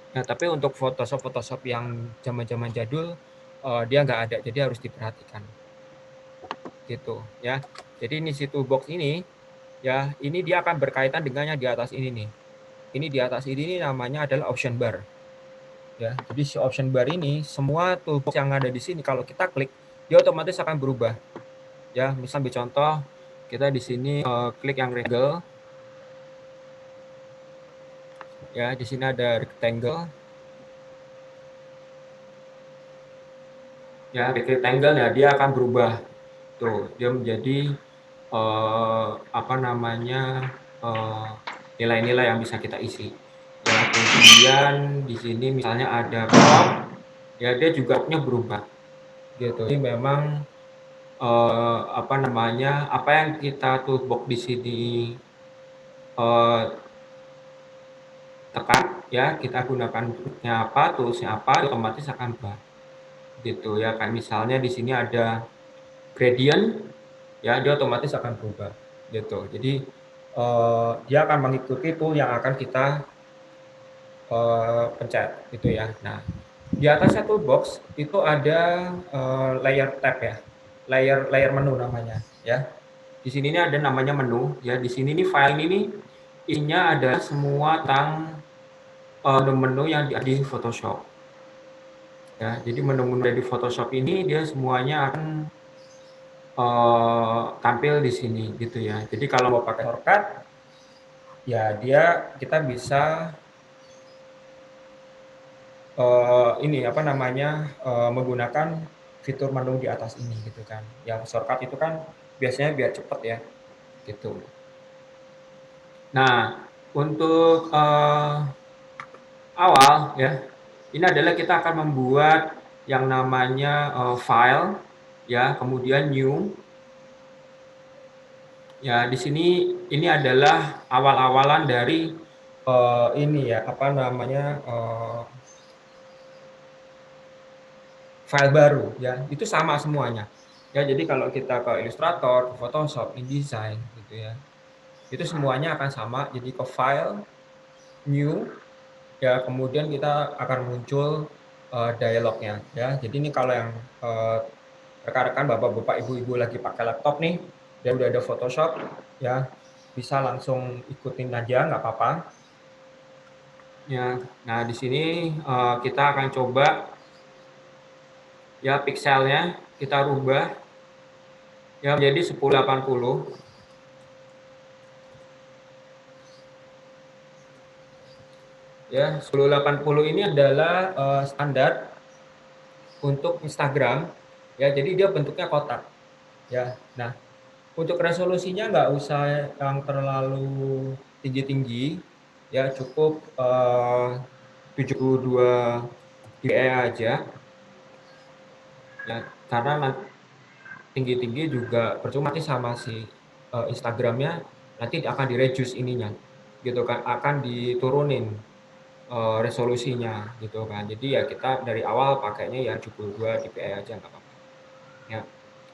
Nah, tapi untuk Photoshop yang zaman-zaman jadul, dia nggak ada, jadi harus diperhatikan, gitu ya. Jadi ini si toolbox ini, ya, ini dia akan berkaitan dengan yang di atas ini nih. Ini di atas ini nih namanya adalah option bar, ya. Jadi si option bar ini, semua toolbox yang ada di sini kalau kita klik, dia otomatis akan berubah, ya. Misal ambil contoh, kita di sini, klik yang rectangle, ya, di sini ada rectangle, ya, rectangle ya, dia akan berubah. Tuh, dia menjadi apa namanya, nilai-nilai yang bisa kita isi. Ya, kemudian di sini misalnya ada crop, ya dia juga crop-nya berubah, gitu. Jadi memang apa namanya, apa yang kita toolbox di sini eh, tekan, ya kita gunakan toolsnya apa, otomatis akan berubah, gitu ya. Kayak misalnya di sini ada gradient, ya dia otomatis akan berubah, gitu. Jadi dia akan mengikuti tool yang akan kita pencet, gitu ya. Nah, di atasnya toolbox itu ada layer tab ya, layer menu namanya, ya. Di sini ini ada namanya menu, ya. Di sini nih file ini isinya ada semua tentang menu-menu yang ada di Photoshop, ya. Jadi menu-menu dari Photoshop ini dia semuanya akan tampil di sini, gitu ya. Jadi kalau mau pakai shortcut, ya kita bisa ini apa namanya, menggunakan fitur menu di atas ini, gitu kan. Yang shortcut itu kan biasanya biar cepet ya, gitu. Nah, untuk awal ya, ini adalah kita akan membuat yang namanya file, ya, kemudian new. Ya, di sini ini adalah awal-awalan dari ini ya, apa namanya, file baru ya, itu sama semuanya. Ya, jadi kalau kita ke Illustrator, ke Photoshop, InDesign gitu ya, itu semuanya akan sama. Jadi ke file, new, ya, kemudian kita akan muncul dialognya ya. Jadi ini kalau yang rekan-rekan, bapak-bapak, ibu-ibu lagi pakai laptop nih dan udah ada Photoshop, ya bisa langsung ikutin aja, nggak apa-apa. Ya, nah di sini kita akan coba ya pixelnya kita rubah ya menjadi 1080. Ya, 1080 ini adalah standar untuk Instagram. Ya, jadi dia bentuknya kotak. Ya, nah untuk resolusinya nggak usah yang terlalu tinggi-tinggi. Ya, cukup 72 dpi aja. Ya, karena tinggi-tinggi juga percuma nanti sama si Instagramnya, nanti akan di-reduce ininya, gitu kan, akan diturunin resolusinya, gitu kan. Jadi ya kita dari awal pakainya ya 72 dpi aja nggak apa-apa, ya,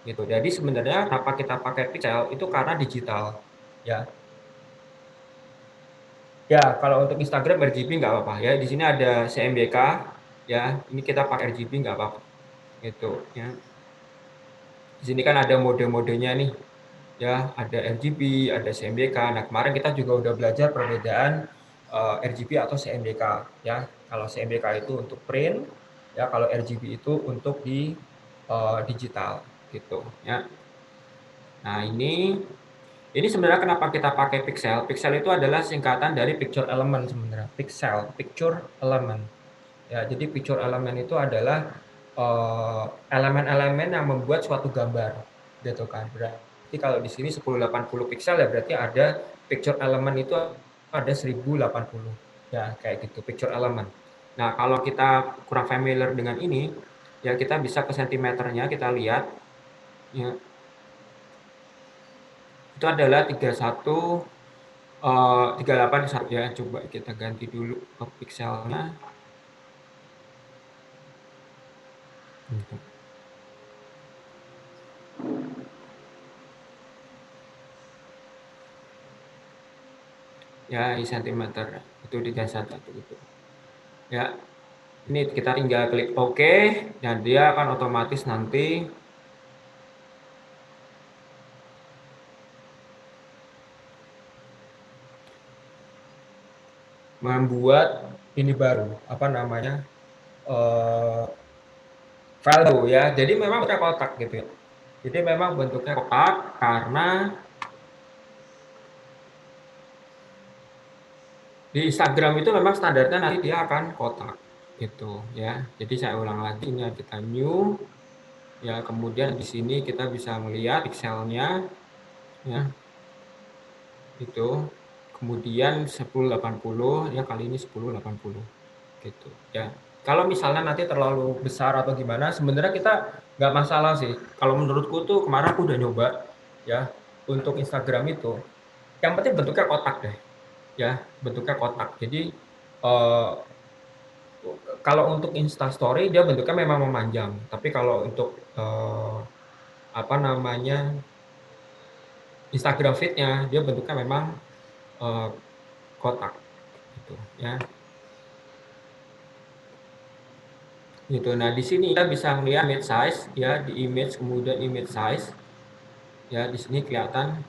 gitu. Jadi sebenarnya kenapa kita pakai pixel itu karena digital, ya. Ya, kalau untuk Instagram RGB nggak apa-apa ya. Di sini ada CMYK, ya. Ini kita pakai RGB nggak apa-apa, gitu ya. Di sini kan ada mode-modenya nih, ya, ada RGB, ada CMYK. Nah, kemarin kita juga udah belajar perbedaan RGB atau CMYK, ya. Kalau CMYK itu untuk print, ya, kalau RGB itu untuk di digital, gitu, ya. Nah, ini sebenarnya kenapa kita pakai pixel? Pixel itu adalah singkatan dari picture element sebenarnya. Pixel, picture element. Ya, jadi picture element itu adalah elemen-elemen yang membuat suatu gambar, gitu kan. Berarti kalau di sini 1080 pixel ya berarti ada picture element itu ada 1080. Ya, kayak gitu, picture element. Nah, kalau kita kurang familiar dengan ini, ya kita bisa ke sentimeternya, kita lihat, ya, itu adalah 31 38 ya. Coba kita ganti dulu ke pixelnya. Gitu. Ya, di sentimeter itu di dasar satu itu. Ya, ini kita tinggal klik OK, dan dia akan otomatis nanti membuat ini baru, apa namanya, file baru ya. Jadi memang bentuknya kotak gitu ya. Jadi memang bentuknya kotak karena di Instagram itu memang standarnya nanti dia akan kotak gitu ya. Jadi saya ulang lagi, ini kita new ya, kemudian di sini kita bisa melihat pixelnya ya, itu kemudian 1080 ya, kali ini 1080 gitu ya. Kalau misalnya nanti terlalu besar atau gimana, sebenarnya kita nggak masalah sih. Kalau menurutku tuh kemarin aku udah nyoba ya, untuk Instagram itu yang penting bentuknya kotak deh ya, bentuknya kotak. Jadi eh, kalau untuk Instastory dia bentuknya memang memanjang, tapi kalau untuk apa namanya, Instagram feed-nya dia bentuknya memang eh, kotak gitu ya. Gitu. Nah, di sini kita bisa melihat image size ya, di image, kemudian image size ya, di sini kelihatan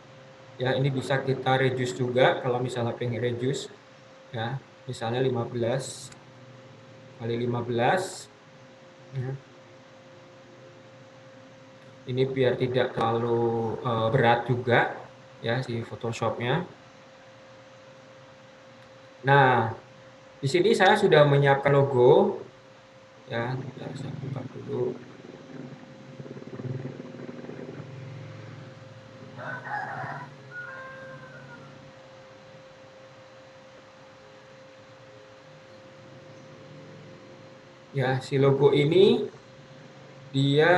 ya. Ini bisa kita reduce juga kalau misalnya pengen reduce ya, misalnya 15 kali 15 ya. Ini biar tidak terlalu berat juga ya si Photoshopnya. Nah, di sini saya sudah menyiapkan logo ya. Saya buka dulu. Ya, si logo ini dia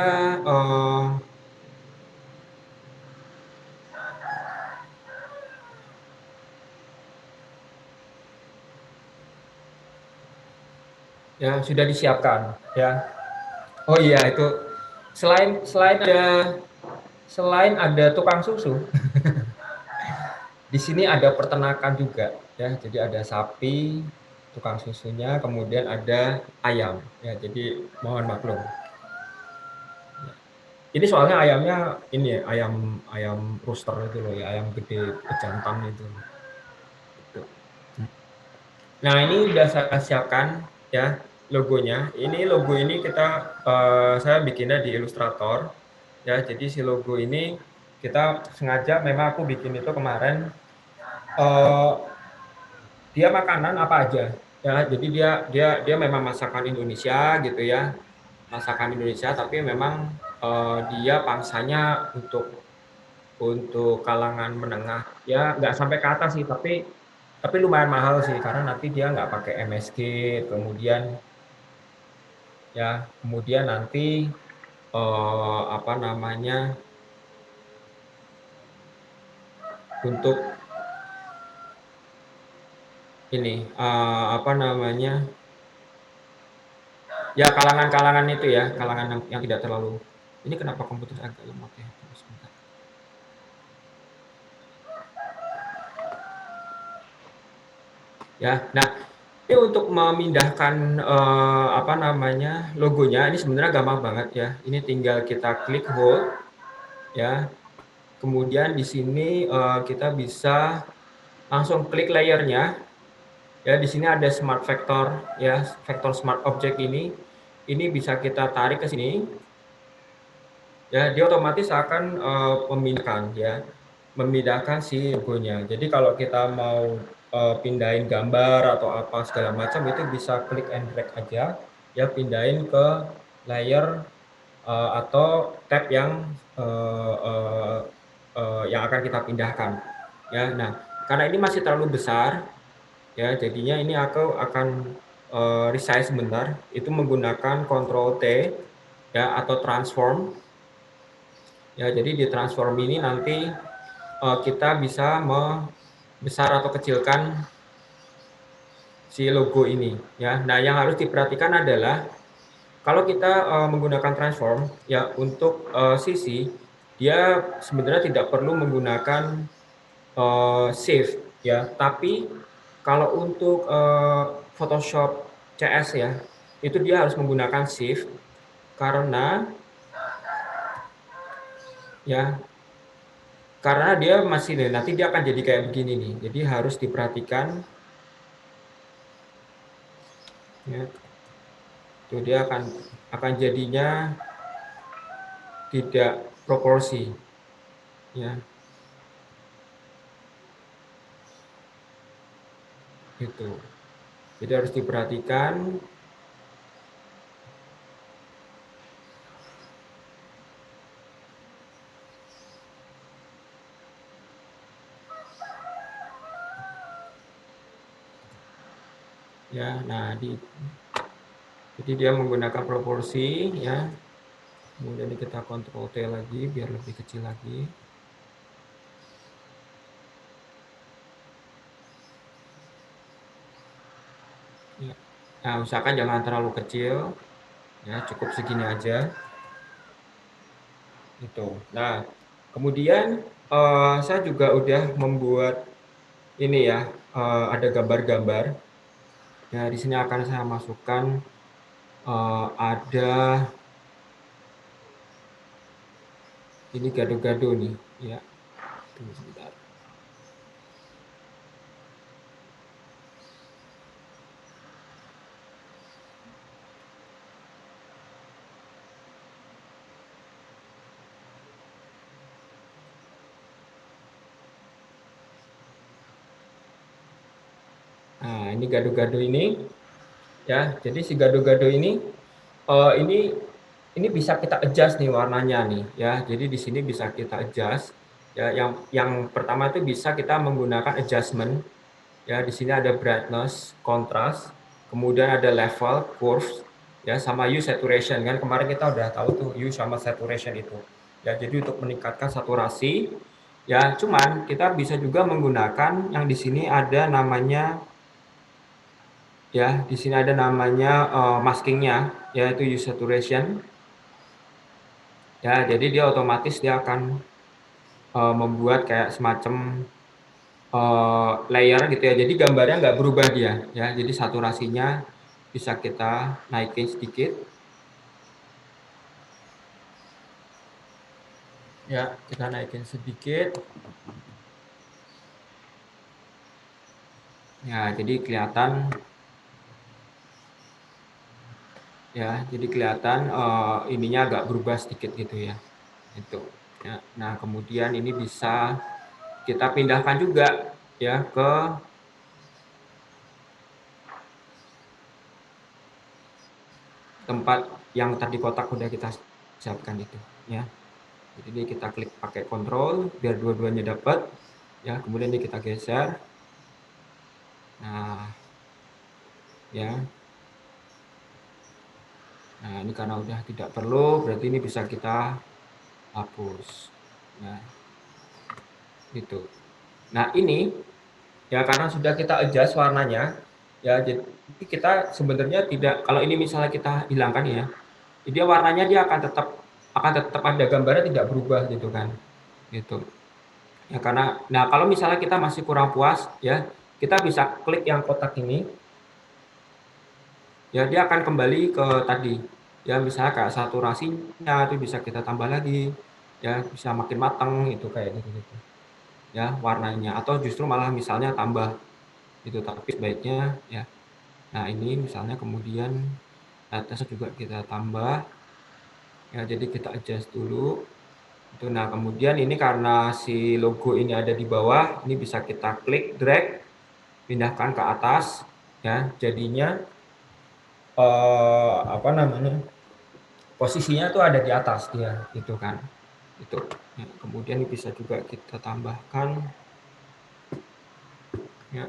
ya sudah disiapkan ya. Oh iya, itu selain selain ada tukang susu, di sini ada peternakan juga ya. Jadi ada sapi, tukang susunya, kemudian ada ayam ya. Jadi mohon maklum. Ini soalnya ayamnya ini ya, ayam ayam rooster itu loh ya, ayam gede pejantan itu. Gitu. Nah, ini udah saya siapkan ya logonya. Ini logo ini saya bikinnya di Illustrator ya. Jadi si logo ini kita sengaja, memang aku bikin itu kemarin, eh, dia makanan apa aja ya. Jadi dia memang masakan Indonesia gitu ya, masakan Indonesia, tapi memang dia pangsanya untuk kalangan menengah ya, nggak sampai ke atas sih, tapi lumayan mahal sih karena nanti dia nggak pakai MSG, kemudian ya, kemudian nanti apa namanya, untuk ini apa namanya, ya kalangan-kalangan itu ya, kalangan yang tidak terlalu. Ini kenapa komputer agak lemot ya? Tunggu sebentar. Ya, nah ini untuk memindahkan apa namanya, logonya ini sebenarnya gampang banget ya. Ini tinggal kita klik hold ya. Kemudian di sini kita bisa langsung klik layernya. Ya, di sini ada smart vector ya, vector smart object ini bisa kita tarik ke sini. Ya, dia otomatis akan memindahkan si logonya. Jadi kalau kita mau pindahin gambar atau apa segala macam, itu bisa klik and drag aja ya, pindahin ke layer atau tab yang akan kita pindahkan ya. Nah, karena ini masih terlalu besar ya, jadinya ini aku akan resize sebentar, itu menggunakan Ctrl T ya, atau transform ya. Jadi di transform ini nanti kita bisa membesar atau kecilkan si logo ini ya. Nah, yang harus diperhatikan adalah kalau kita menggunakan transform ya, untuk sisi dia sebenarnya tidak perlu menggunakan save ya, tapi kalau untuk Photoshop CS ya, itu dia harus menggunakan shift karena ya karena dia masih nanti dia akan jadi kayak begini nih. Jadi harus diperhatikan ya. Tuh dia akan jadinya tidak proporsi ya. Gitu. Jadi harus diperhatikan ya. Nah, jadi dia menggunakan proporsi ya. Kemudian kita Ctrl T lagi biar lebih kecil lagi. Ya. Nah, usahakan jangan terlalu kecil. Ya, cukup segini aja. Itu. Nah, kemudian saya juga udah membuat ini ya, ada gambar-gambar. Ya, di sini akan saya masukkan ada ini gado-gado nih, ya. Tunggu sebentar. Nah, ini gado-gado ini ya. Jadi si gado-gado ini ini bisa kita adjust nih warnanya nih ya. Jadi di sini bisa kita adjust ya. Yang pertama itu bisa kita menggunakan adjustment ya. Di sini ada brightness, contrast, kemudian ada level, curves ya, sama hue saturation kan. Kemarin kita udah tahu tuh hue sama saturation itu. Ya, jadi untuk meningkatkan saturasi ya, cuman kita bisa juga menggunakan yang di sini ada namanya ya, di sini ada namanya maskingnya yaitu hue saturation. Ya, jadi dia otomatis dia akan membuat kayak semacam layer gitu ya. Jadi gambarnya nggak berubah dia ya. Jadi saturasinya bisa kita naikin sedikit. Ya, kita naikin sedikit. Ya, jadi kelihatan ya. Jadi kelihatan ininya agak berubah sedikit gitu ya. Itu. Ya. Nah, kemudian ini bisa kita pindahkan juga ya ke tempat yang tadi kotak udah kita siapkan itu ya. Jadi kita klik pakai kontrol biar dua-duanya dapat ya. Kemudian ini kita geser. Nah, ya. Nah, ini karena udah tidak perlu, berarti ini bisa kita hapus. Nah, gitu. Nah, ini ya karena sudah kita adjust warnanya, ya jadi kita sebenarnya tidak, kalau ini misalnya kita hilangkan ya, dia warnanya dia akan tetap ada gambarnya tidak berubah gitu kan. Gitu. Ya karena nah kalau misalnya kita masih kurang puas ya, kita bisa klik yang kotak ini. Ya dia akan kembali ke tadi. Ya misalnya kayak saturasinya itu bisa kita tambah lagi. Ya bisa makin matang itu kayak gitu-gitu. Ya warnanya atau justru malah misalnya tambah itu, tapi sebaiknya ya. Nah, ini misalnya kemudian atasnya juga kita tambah. Ya jadi kita adjust dulu. Itu nah kemudian ini karena si logo ini ada di bawah, ini bisa kita klik drag pindahkan ke atas ya. Jadinya apa namanya? Posisinya tuh ada di atas dia gitu kan. Itu. Ya, kemudian bisa juga kita tambahkan ya,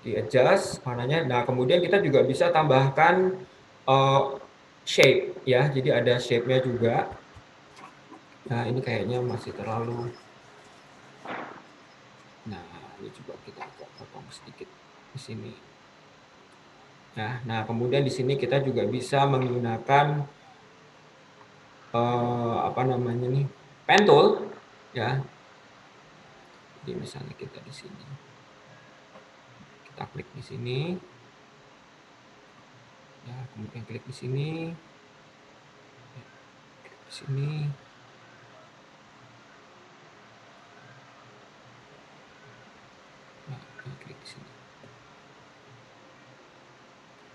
di adjust warnanya. Nah, kemudian kita juga bisa tambahkan shape ya. Jadi ada shape-nya juga. Nah, ini kayaknya masih terlalu. Nah, ini coba kita agak potong sedikit di sini. Nah, kemudian di sini kita juga bisa menggunakan apa namanya nih, pen tool ya. Jadi misalnya kita di sini, kita klik di sini. Ya, kemudian klik di sini, ya, klik di sini. Nah, klik di sini.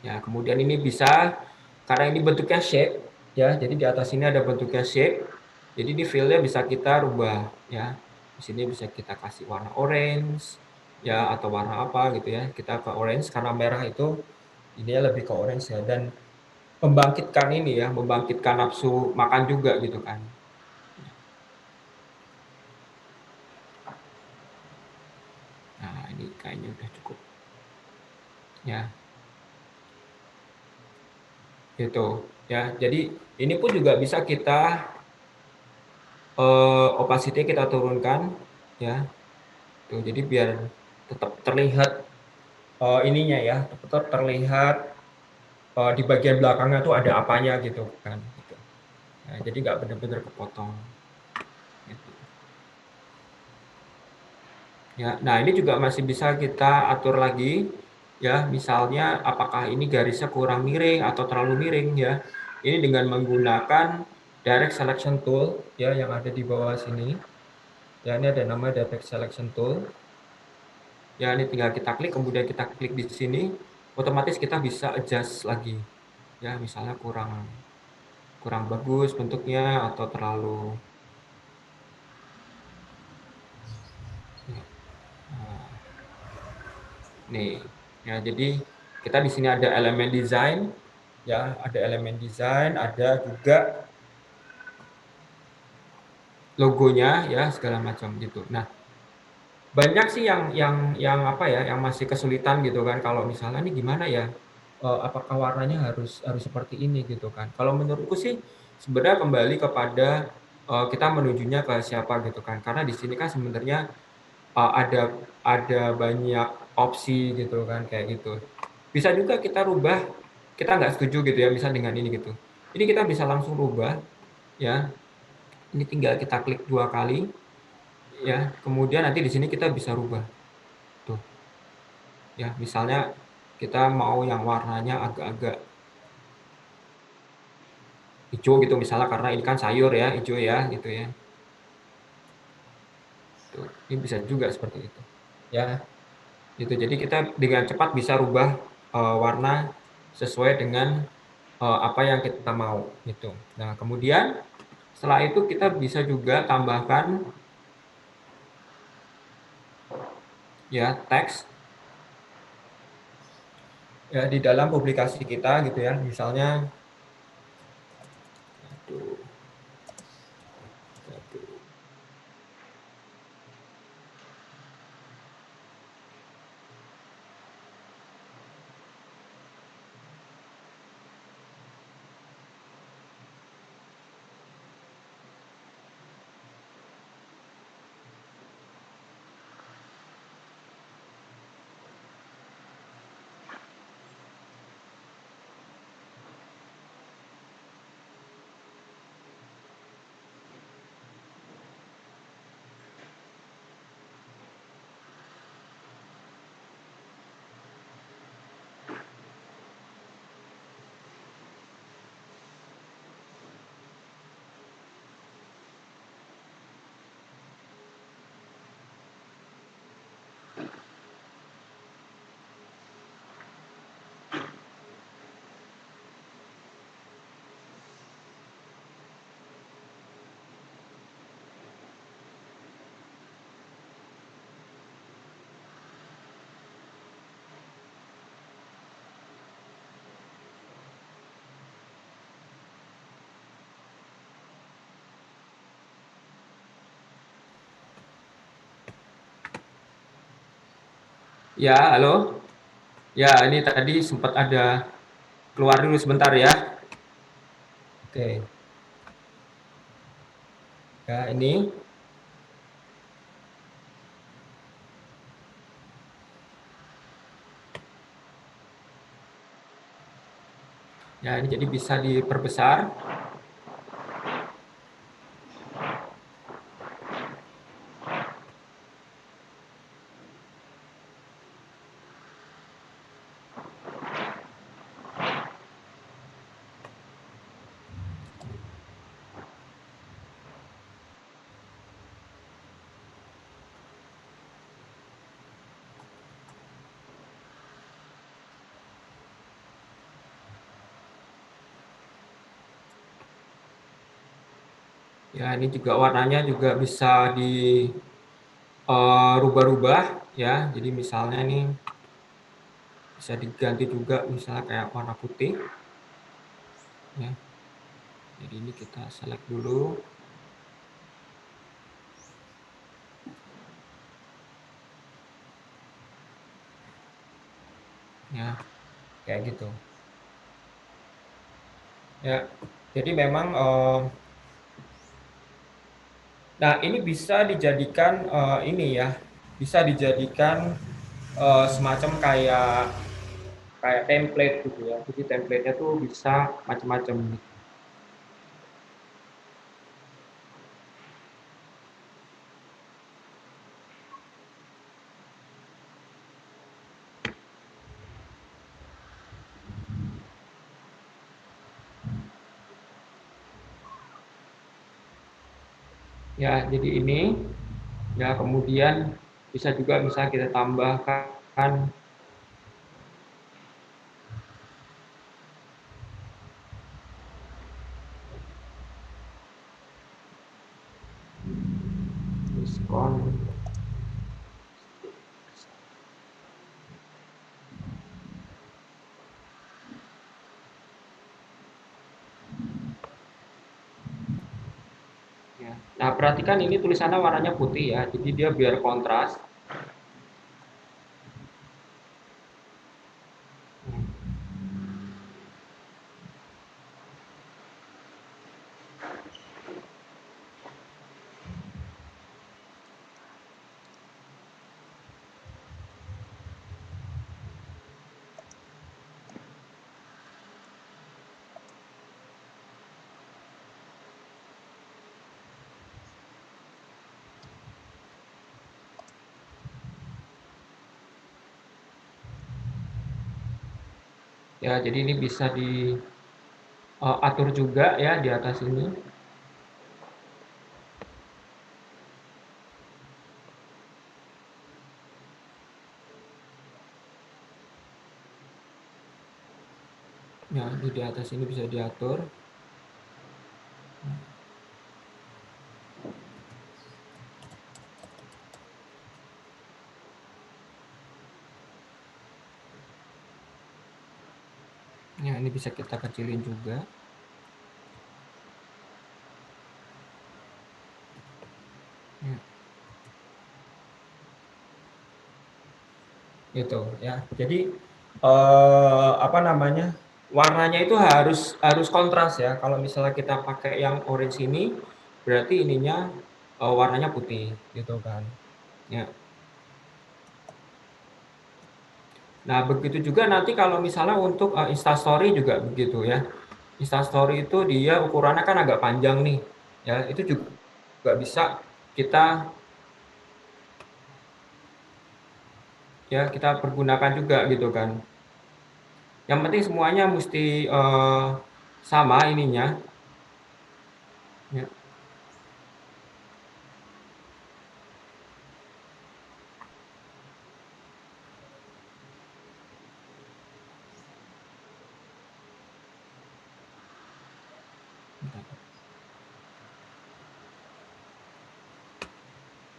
Ya, kemudian ini bisa, karena ini bentuknya shape, ya, jadi di atas ini ada bentuknya shape, jadi di fill-nya bisa kita rubah, ya. Di sini bisa kita kasih warna orange, ya, atau warna apa gitu ya. Kita ke orange karena merah itu ini lebih ke orange ya, dan membangkitkan ini ya, membangkitkan nafsu makan juga gitu kan. Nah, ini kayaknya udah cukup. Ya, gitu. Ya, jadi ini pun juga bisa kita opacity kita turunkan ya. Tuh, jadi biar tetap terlihat ininya ya, tetap terlihat di bagian belakangnya tuh ada apanya gitu kan gitu. Nah, jadi nggak benar-benar kepotong gitu. Ya, nah ini juga masih bisa kita atur lagi ya, misalnya apakah ini garisnya kurang miring atau terlalu miring ya. Ini dengan menggunakan direct selection tool ya yang ada di bawah sini. Ya, ini ada nama direct selection tool. Ya, ini tinggal kita klik, kemudian kita klik di sini, otomatis kita bisa adjust lagi. Ya, misalnya kurang bagus bentuknya atau terlalu ya, nih. Ya, jadi kita di sini ada elemen desain, ya, ada elemen desain, ada juga logonya ya segala macam gitu. Nah, banyak sih yang apa ya, yang masih kesulitan gitu kan kalau misalnya nih gimana ya, apakah warnanya harus harus seperti ini gitu kan. Kalau menurutku sih sebenarnya kembali kepada, kita menujunya ke siapa gitu kan. Karena di sini kan sebenarnya, ada banyak opsi gitu kan kayak gitu. Bisa juga kita rubah, kita nggak setuju gitu ya misal dengan ini gitu. Ini kita bisa langsung rubah ya, ini tinggal kita klik 2 kali ya, kemudian nanti di sini kita bisa rubah. Tuh, ya misalnya kita mau yang warnanya agak-agak hijau gitu misalnya karena ini kan sayur ya, hijau ya gitu ya. Tuh, ini bisa juga seperti itu. Ya, gitu. Jadi kita dengan cepat bisa rubah warna sesuai dengan apa yang kita mau gitu. Nah, kemudian setelah itu kita bisa juga tambahkan ya teks ya di dalam publikasi kita gitu ya. Misalnya aduh, aduh. Ya, halo. Ya, ini tadi sempat ada keluar dulu sebentar ya. Oke. Ya, ini. Ya, ini jadi bisa diperbesar. Ya, ini juga warnanya juga bisa di rubah-rubah ya. Jadi misalnya nih bisa diganti juga misalnya kayak warna putih ya. Jadi ini kita select dulu. Ya, kayak gitu. Ya. Jadi memang nah, ini bisa dijadikan ini ya. Bisa dijadikan semacam kayak template gitu ya. Jadi template-nya tuh bisa macam-macam. Ya, jadi ini ya kemudian bisa juga misalnya kita tambahkan diskon. Ya. Nah, perhatikan ini tulisannya warnanya putih ya, jadi dia biar kontras. Ya, jadi ini bisa diatur juga ya di atas ini. Ya, di atas ini bisa diatur. Ya, ini bisa kita kecilin juga. Ya. Gitu ya. Jadi apa namanya? Warnanya itu harus harus kontras ya. Kalau misalnya kita pakai yang orange ini berarti ininya warnanya putih gitu kan. Ya. Nah, begitu juga nanti kalau misalnya untuk Instastory juga begitu ya. Instastory itu dia ukurannya kan agak panjang nih. Ya, itu juga bisa kita kita pergunakan juga gitu kan. Yang penting semuanya mesti sama ininya. Ya,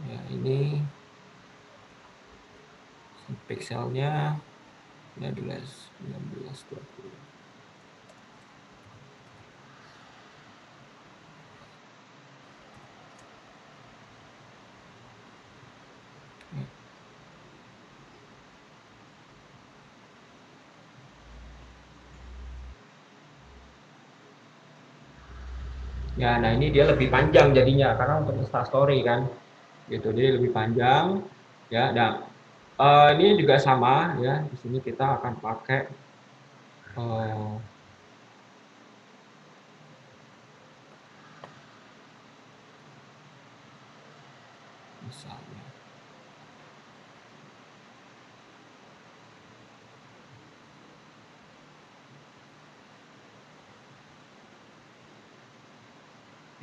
ya ini pixelnya 19, 20. Ya, nah ini dia lebih panjang jadinya karena untuk Instastory kan, gitu. Jadi lebih panjang, ya. Nah, ini juga sama ya. Di sini kita akan pakai eh, misalnya.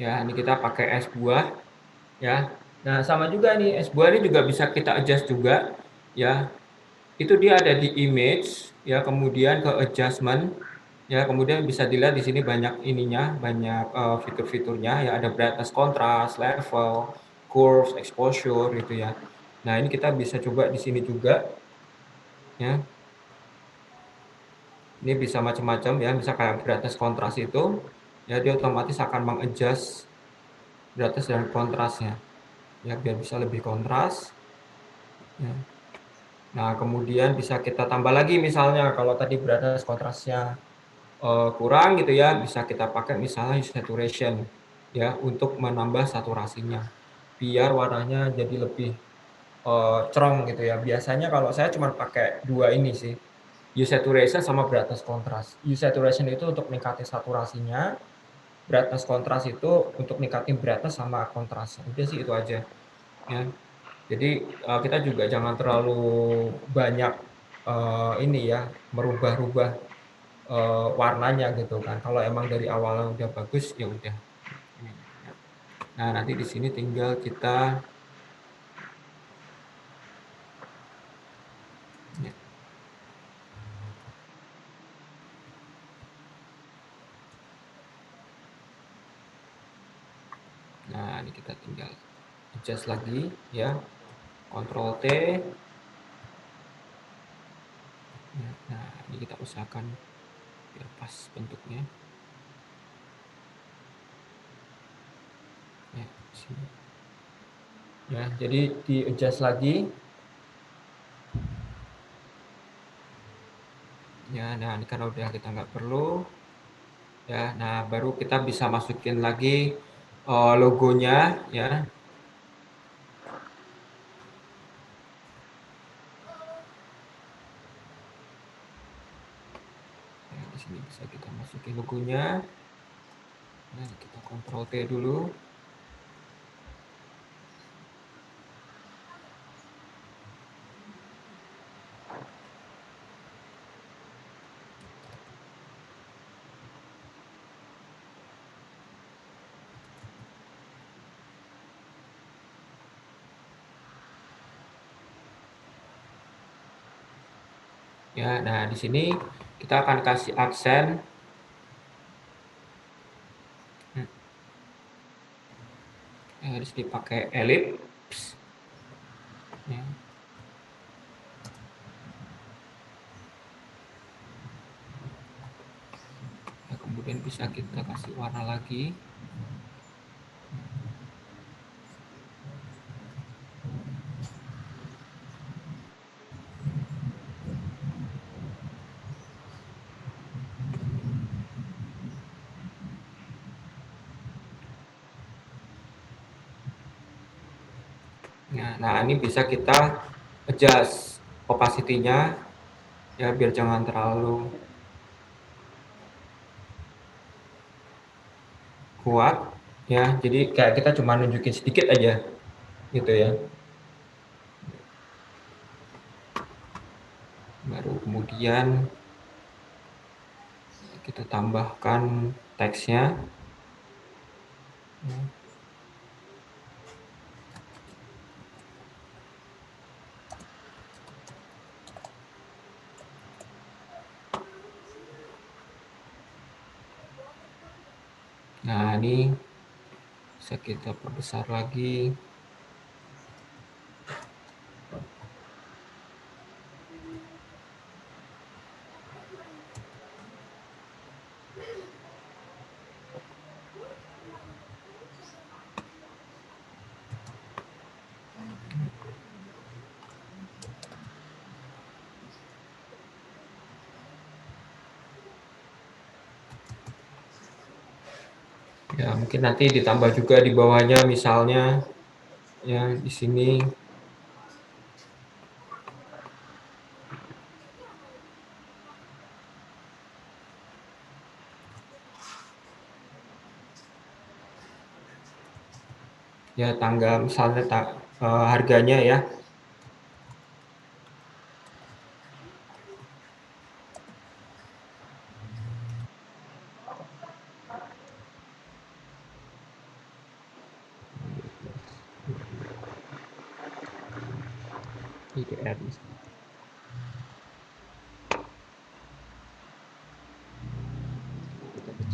Ya, ini kita pakai es buah, ya. Nah, sama juga nih es buah ini juga bisa kita adjust juga, ya. Itu dia ada di image, ya, kemudian ke adjustment. Ya, kemudian bisa dilihat di sini banyak ininya, banyak fitur-fiturnya ya, ada brightness, contrast, level, curves, exposure gitu ya. Nah, ini kita bisa coba di sini juga ya. Ini bisa macam-macam ya, misal kayak brightness, contrast itu ya dia otomatis akan meng-adjust brightness dan kontrasnya ya biar bisa lebih kontras ya. Nah, kemudian bisa kita tambah lagi misalnya kalau tadi brightness kontrasnya kurang gitu ya, bisa kita pakai misalnya hue saturation ya untuk menambah saturasinya biar warnanya jadi lebih cerong gitu ya. Biasanya kalau saya cuma pakai dua ini sih, hue saturation sama brightness contrast. Hue saturation itu untuk meningkatin saturasinya, brightness contrast itu untuk meningkatin brightness sama kontrasnya. Udah sih itu aja ya. Jadi kita juga jangan terlalu banyak ini ya merubah-rubah warnanya gitu kan. Kalau emang dari awalnya udah bagus ya udah. Nah, nanti di sini tinggal kita ya. Nah, ini kita tinggal adjust lagi ya. Ctrl T. Ya, nah, ini kita usahakan biar pas bentuknya. Ya, sini. Ya, jadi di adjust lagi. Ya, nah ini karena udah kita nggak perlu. Ya, nah baru kita bisa masukin lagi logonya ya. Ya, di sini bisa kita masukin logonya. Nah, kita Ctrl T dulu. Ya, nah di sini kita akan kasih aksen. Harus dipakai ellipse. Ya. Ya, kemudian bisa kita kasih warna lagi. Ya, nah ini bisa kita adjust opacity-nya ya biar jangan terlalu kuat ya. Jadi kayak kita cuma nunjukin sedikit aja gitu ya. Baru kemudian kita tambahkan teksnya. Nah, ini bisa kita perbesar lagi. Ya, mungkin nanti ditambah juga di bawahnya misalnya ya di sini ya tanggal misalnya harganya ya. IDR.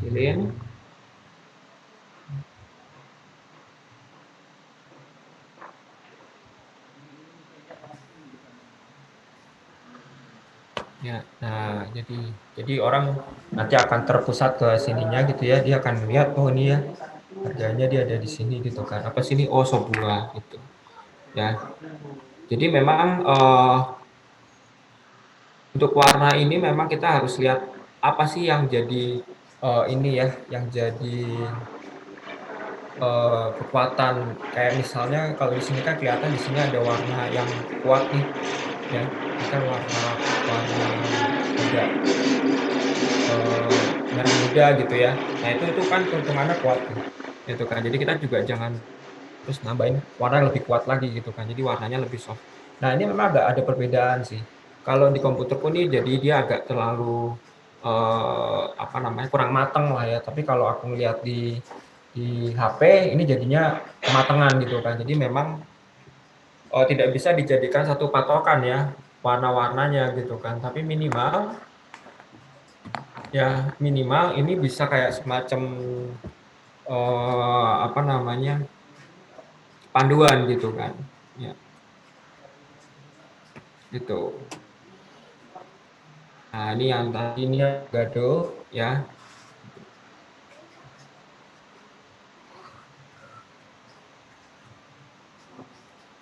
kecilin. Ya, nah jadi orang nanti akan terpusat ke sininya gitu ya, dia akan lihat, oh ini ya harganya dia ada di sini gitu kan, apa sini, oh sebuah gitu ya. Jadi memang untuk warna ini memang kita harus lihat apa sih yang jadi ini ya, yang jadi kekuatan. Kayak misalnya kalau di sini kan kelihatan di sini ada warna yang kuat nih ya, ini kan warna warna agak merah muda gitu ya. Nah itu kan keuntungannya kuat tuh, gitu kan. Jadi kita juga jangan terus nambahin warna yang lebih kuat lagi gitu kan. Jadi warnanya lebih soft. Nah ini memang agak ada perbedaan sih. Kalau di komputer pun ini jadi dia agak terlalu apa namanya kurang mateng lah ya. Tapi kalau aku ngeliat di HP ini jadinya kematangan gitu kan. Jadi memang tidak bisa dijadikan satu patokan ya warna-warnanya gitu kan. Tapi minimal ya minimal ini bisa kayak semacam apa namanya panduan gitu kan ya gitu. Nah ini yang tadi ini gado ya.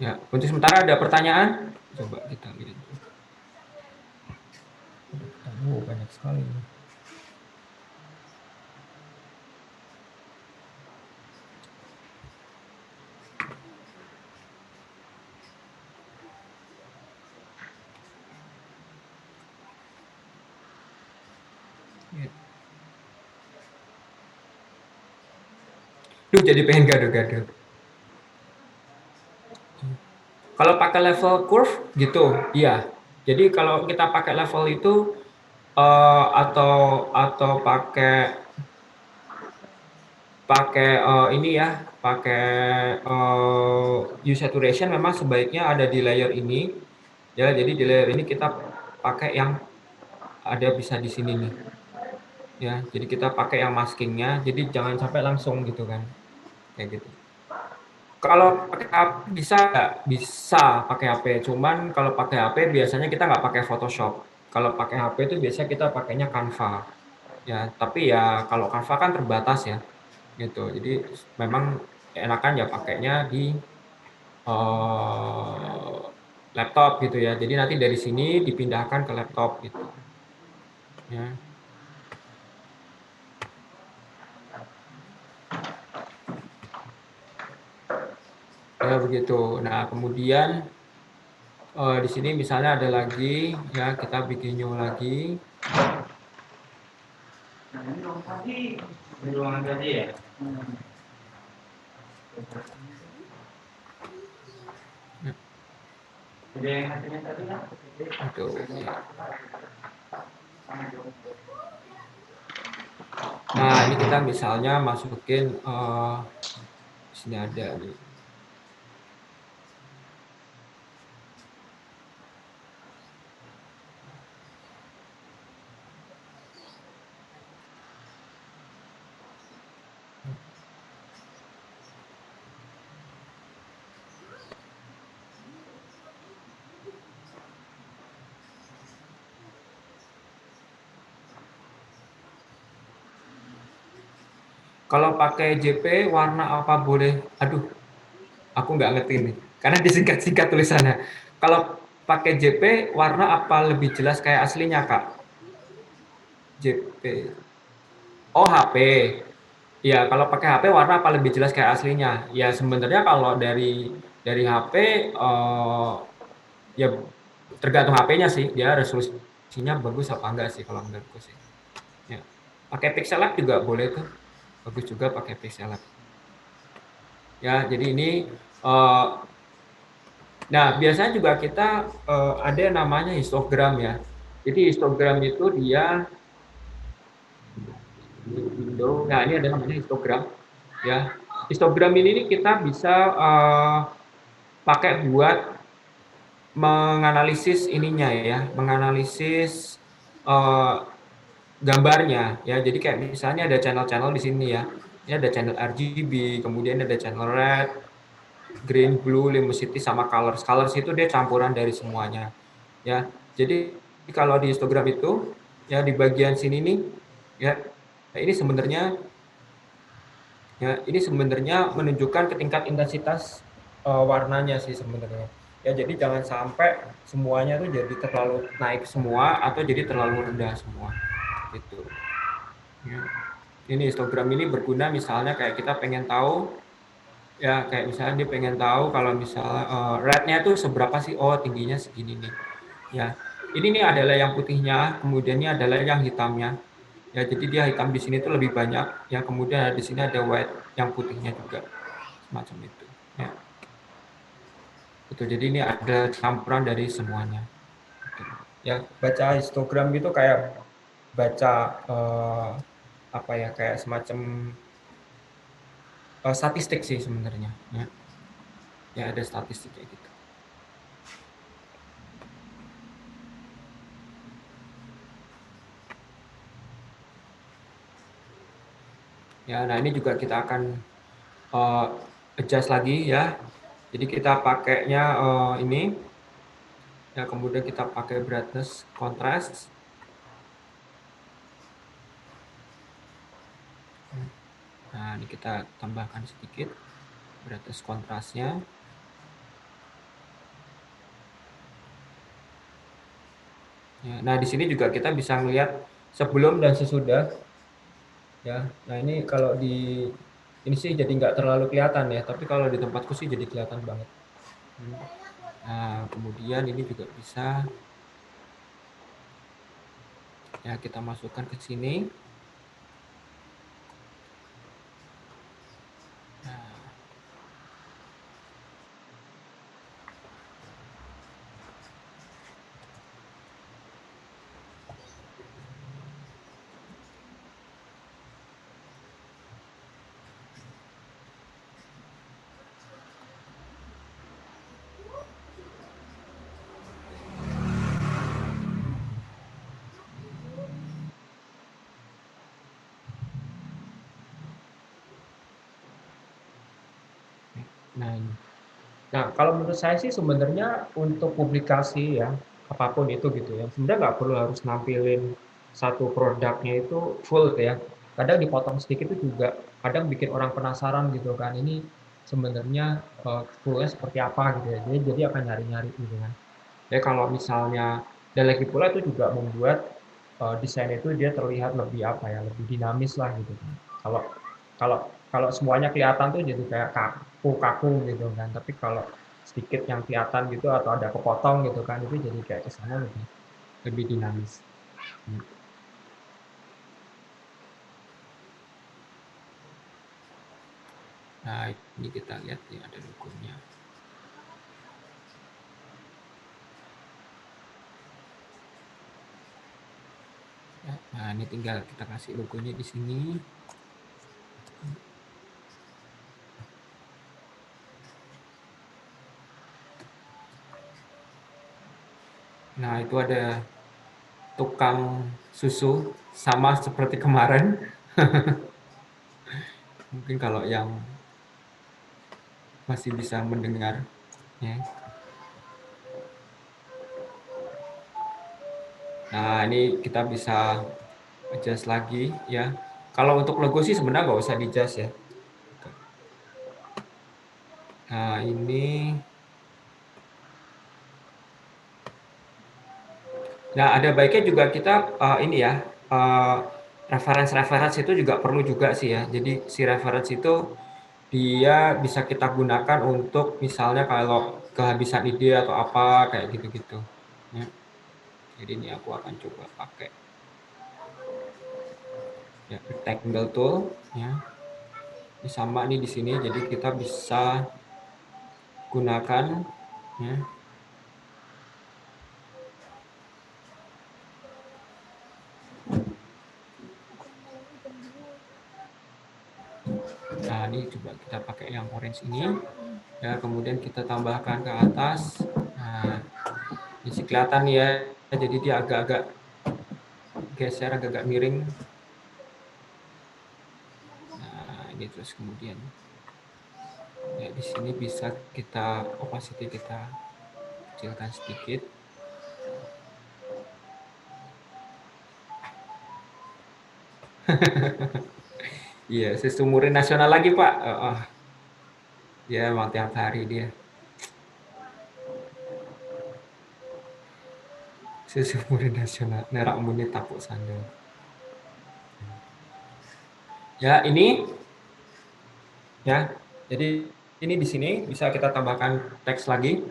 Ya untuk sementara ada pertanyaan, coba kita lihat. Oh banyak sekali. Ya. Duh jadi pengen gado-gado. Kalau pakai level curve gitu, iya. Jadi kalau kita pakai level itu atau pakai pakai ini ya, pakai hue saturation memang sebaiknya ada di layer ini. Ya, jadi di layer ini kita pakai yang ada bisa di sini nih. Ya, jadi kita pakai yang maskingnya. Jadi jangan sampai langsung gitu kan, kayak gitu. Kalau pakai HP bisa nggak? Bisa pakai HP. Cuman kalau pakai HP biasanya kita nggak pakai Photoshop. Kalau pakai HP itu biasanya kita pakainya Canva. Ya, tapi ya kalau Canva kan terbatas ya, gitu. Jadi memang enakan ya pakainya di laptop gitu ya. Jadi nanti dari sini dipindahkan ke laptop gitu. Ya. Ya begitu. Nah kemudian di sini misalnya ada lagi ya kita bikin new lagi. Nah ini ruangan tadi ya. Ada yang hasilnya tadi kan? Itu. Ya. Nah ini kita misalnya masukin sini ada nih. Kalau pakai JP warna apa boleh? Aduh, aku nggak ngerti nih. Karena disingkat-singkat tulisannya. Kalau pakai JP warna apa lebih jelas kayak aslinya, Kak? JP. Oh, HP. Ya, kalau pakai HP warna apa lebih jelas kayak aslinya? Ya sebenarnya kalau dari HP ya tergantung HP-nya sih. Dia resolusinya bagus apa enggak sih kalau menurutku sih. Ya. Pakai Pixel Lab juga boleh tuh. Bagus juga pakai Pixel Lab. Ya, jadi ini nah biasanya juga kita ada namanya histogram ya. Jadi histogram itu dia window. Nah, ini ada namanya histogram ya. Histogram ini kita bisa pakai buat menganalisis ininya ya, menganalisis gambarnya ya. Jadi kayak misalnya ada channel-channel di sini ya. Ini ada channel RGB, kemudian ada channel red, green, blue, luminosity sama colors. Colors itu dia campuran dari semuanya ya. Jadi kalau di histogram itu ya di bagian sini nih ya, ini sebenarnya ya ini sebenarnya menunjukkan ke tingkat intensitas warnanya sih sebenarnya. Ya jadi jangan sampai semuanya tuh jadi terlalu naik semua atau jadi terlalu rendah semua gitu. Ya. Ini histogram ini berguna misalnya kayak kita pengen tahu ya, kayak misalnya dia pengen tahu kalau misalnya rednya tuh seberapa sih, oh tingginya segini nih ya. Ini nih adalah yang putihnya, kemudian ini adalah yang hitamnya ya. Jadi dia hitam di sini tuh lebih banyak ya, kemudian di sini ada white yang putihnya juga semacam itu ya. Betul, jadi ini ada campuran dari semuanya ya. Baca histogram gitu kayak baca apa ya, kayak semacam statistik sih sebenarnya ya. Ya ada statistik kayak gitu. Ya, nah ini juga kita akan adjust lagi ya. Jadi kita pakainya ini ya, kemudian kita pakai brightness contrast. Nah, ini kita tambahkan sedikit brightness kontrasnya. Ya, nah di sini juga kita bisa melihat sebelum dan sesudah ya. Nah ini kalau di ini sih jadi nggak terlalu kelihatan ya, tapi kalau di tempatku sih jadi kelihatan banget. Nah kemudian ini juga bisa ya kita masukkan ke sini. Nah, nah kalau menurut saya sih sebenarnya untuk publikasi ya apapun itu gitu ya, sebenarnya nggak perlu harus nampilin satu produknya itu full ya. Kadang dipotong sedikit itu juga kadang bikin orang penasaran gitu kan. Ini sebenarnya fullnya seperti apa gitu ya. Jadi akan nyari-nyari gitu kan. Ya kalau misalnya dan lagi pula itu juga membuat desain itu dia terlihat lebih apa ya, lebih dinamis lah gitu kan. Kalau kalau kalau semuanya kelihatan tuh jadi kayak kaku-kaku gitu kan. Tapi kalau sedikit yang kelihatan gitu atau ada kepotong gitu kan, itu jadi kayak kesannya lebih lebih dinamis. Nah, ini kita lihat nih ada logonya. Ya, nah, ini tinggal kita kasih logonya di sini. Nah, itu ada tukang susu sama seperti kemarin. Mungkin kalau yang masih bisa mendengar ya. Nah, ini kita bisa adjust lagi ya. Kalau untuk logo sih sebenarnya nggak usah di adjust ya. Nah, ini nah ada baiknya juga kita ini ya, reference itu juga perlu juga sih ya. Jadi si reference itu dia bisa kita gunakan untuk misalnya kalau kehabisan ide atau apa kayak gitu-gitu ya. Jadi ini aku akan coba pakai ya rectangle tool ya. Ini sama nih di sini, jadi kita bisa gunakan ya. Nah, ini coba kita pakai yang orange ini ya, kemudian kita tambahkan ke atas. Nah, ini kelihatan ya, jadi dia agak-agak geser agak miring. Nah, ini terus kemudian ya di sini bisa kita opacity kita kecilkan sedikit. Iya, sesumurin nasional lagi Pak. Oh, ya emang tiap hari dia. Sesumurin nasional. Nerak muni tapuk sandal. Ya ini ya. Jadi ini di sini bisa kita tambahkan teks lagi.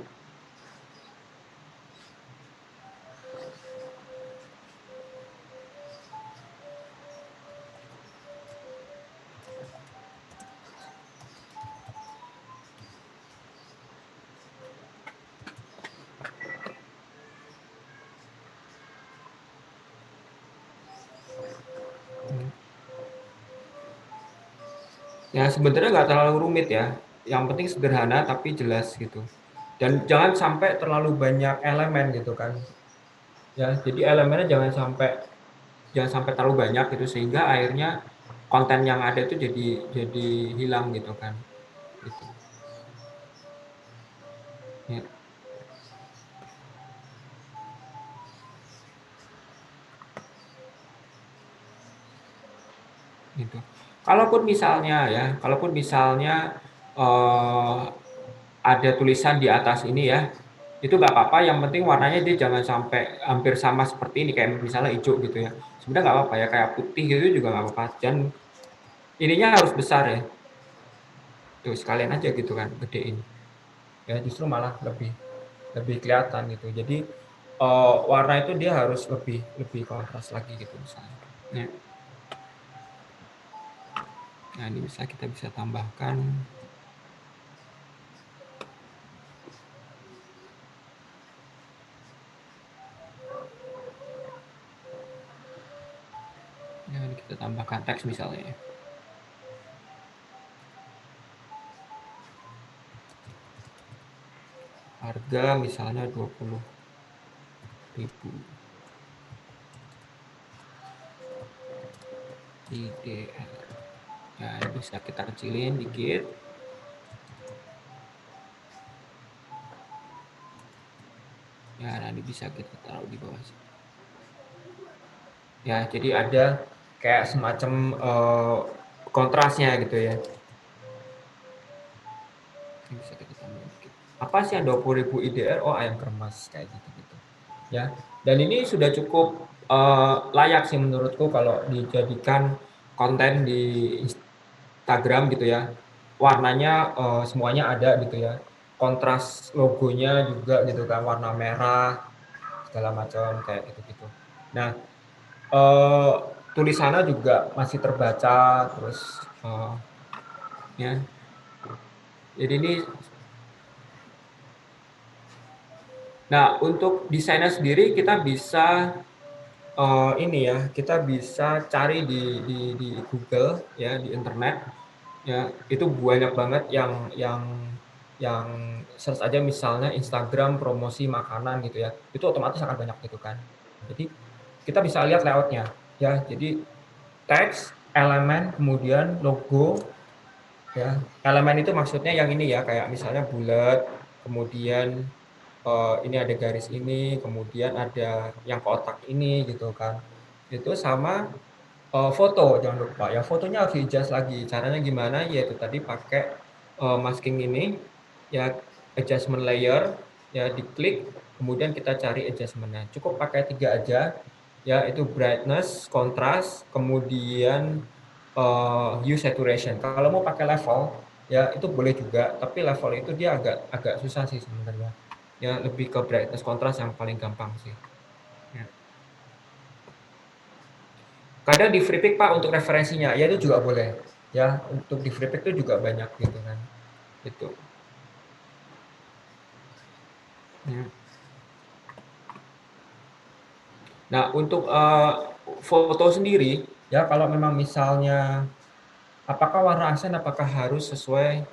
Ya sebenarnya nggak terlalu rumit ya. Yang penting sederhana tapi jelas gitu. Dan jangan sampai terlalu banyak elemen gitu kan. Ya, jadi elemennya jangan sampai terlalu banyak gitu sehingga akhirnya konten yang ada itu jadi hilang gitu kan. Gitu. Ya, gitu. Kalaupun misalnya eh, ada tulisan di atas ini ya, itu nggak apa-apa. Yang penting warnanya dia jangan sampai hampir sama seperti ini, kayak misalnya hijau gitu ya. Sebenarnya nggak apa-apa ya, kayak putih gitu juga nggak apa-apa. Dan ininya harus besar ya. Tuh sekalian aja gitu kan, gedein. Ya justru malah lebih lebih kelihatan gitu. Jadi warna itu dia harus lebih lebih kontras lagi gitu misalnya. Ya. Nah, ini kita bisa tambahkan. Ya, ini kita tambahkan teks misalnya ya. Harga misalnya 20.000 IDR. Ya, ini bisa kita kecilin dikit. Ya, nanti bisa kita taruh di bawah sini. Ya, jadi ada kayak semacam kontrasnya gitu ya. Ini bisa kita tambah dikit. Apa sih yang 20.000 IDR? Oh, ayam kremes kayak gitu-gitu. Ya. Dan ini sudah cukup layak sih menurutku kalau dijadikan konten di Instagram gitu ya. Warnanya semuanya ada gitu ya. Kontras logonya juga gitu kan, warna merah segala macam kayak gitu-gitu. Nah, eh, tulisannya juga masih terbaca terus ya. Jadi ini, nah untuk desainnya sendiri kita bisa ini ya, kita bisa cari di Google ya, di internet ya, itu banyak banget yang search aja misalnya Instagram promosi makanan gitu ya, itu otomatis akan banyak gitu kan. Jadi kita bisa lihat layoutnya ya, jadi teks, elemen, kemudian logo ya. Elemen itu maksudnya yang ini ya, kayak misalnya bulat, kemudian ini ada garis ini, kemudian ada yang kotak ini gitu kan. Itu sama foto jangan lupa ya, fotonya harus di-adjust lagi. Caranya gimana? Yaitu tadi pakai masking ini ya, adjustment layer ya, diklik kemudian kita cari adjustment-nya. Cukup pakai 3 aja ya, itu brightness, contrast, kemudian hue saturation. Kalau mau pakai level ya itu boleh juga, tapi level itu dia agak agak susah sih sebenarnya. Ya lebih ke brightness contrast yang paling gampang sih. Ya. Kadang di free pick Pak untuk referensinya, ya itu juga boleh. Ya, untuk di free pick itu juga banyak gitu kan. Itu. Ya. Nah, untuk foto sendiri ya, kalau memang misalnya apakah warna aksen apakah harus sesuai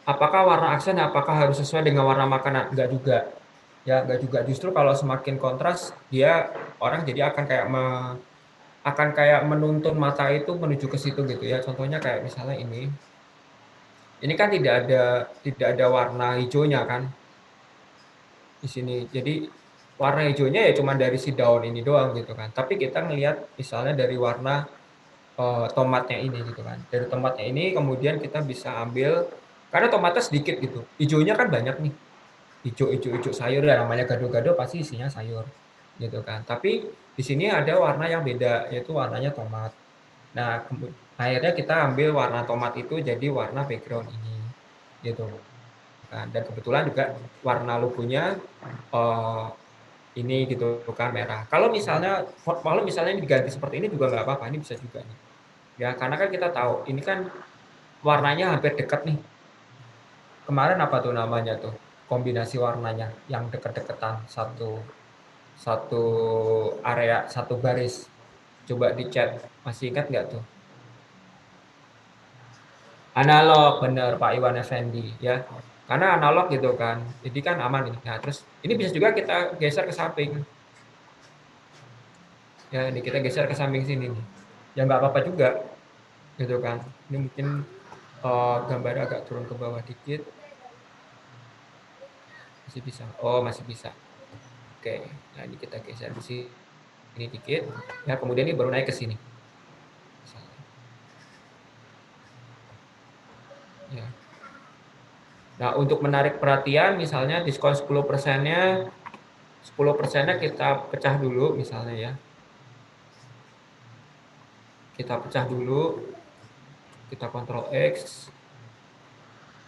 apakah warna aksen apakah harus sesuai dengan warna makanan? Enggak juga. Ya nggak juga, justru kalau semakin kontras dia orang jadi akan kayak menuntun mata itu menuju ke situ gitu ya. Contohnya kayak misalnya ini kan tidak ada warna hijaunya kan di sini. Jadi warna hijaunya ya cuma dari si daun ini doang gitu kan. Tapi kita ngelihat misalnya dari warna tomatnya ini gitu kan. Dari tomatnya ini kemudian kita bisa ambil, karena tomatnya sedikit gitu. Hijaunya kan banyak nih. Hijau sayur ya, namanya gado-gado pasti isinya sayur gitu kan. Tapi di sini ada warna yang beda, yaitu warnanya tomat. Nah, akhirnya kita ambil warna tomat itu jadi warna background ini gitu kan. Dan kebetulan juga warna logonya eh, ini gitu kan, merah. Kalau misalnya ini diganti seperti ini juga nggak apa-apa, ini bisa juga nih. Ya, karena kan kita tahu ini kan warnanya hampir dekat nih. Kemarin apa tuh namanya tuh? Kombinasi warnanya yang deket-deketan satu satu area, satu baris. Coba di chat, masih ingat nggak tuh? Analog, bener Pak Iwan Effendi ya. Karena analog gitu kan, jadi kan aman ini. Nah, terus ini bisa juga kita geser ke samping. Ya, ini kita geser ke samping sini nih. Ya nggak apa-apa juga, gitu kan. Ini mungkin gambarnya agak turun ke bawah dikit. Masih bisa. Oh, masih bisa. Oke, nah ini kita geser di sini dikit. Ya, kemudian ini baru naik ke sini. Ya. Nah, untuk menarik perhatian, misalnya diskon 10%-nya, 10%-nya kita pecah dulu misalnya ya. Kita pecah dulu, kita Ctrl X,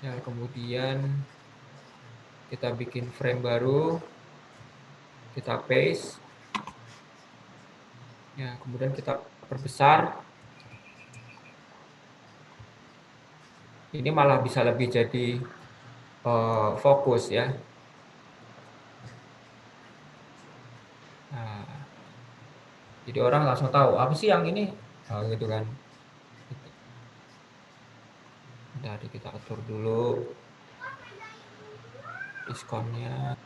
ya kemudian kita bikin frame baru, kita paste, ya kemudian kita perbesar. Ini malah bisa lebih jadi fokus ya. Nah, jadi orang langsung tahu apa sih yang ini, gitu kan. Dari kita atur dulu diskonnya.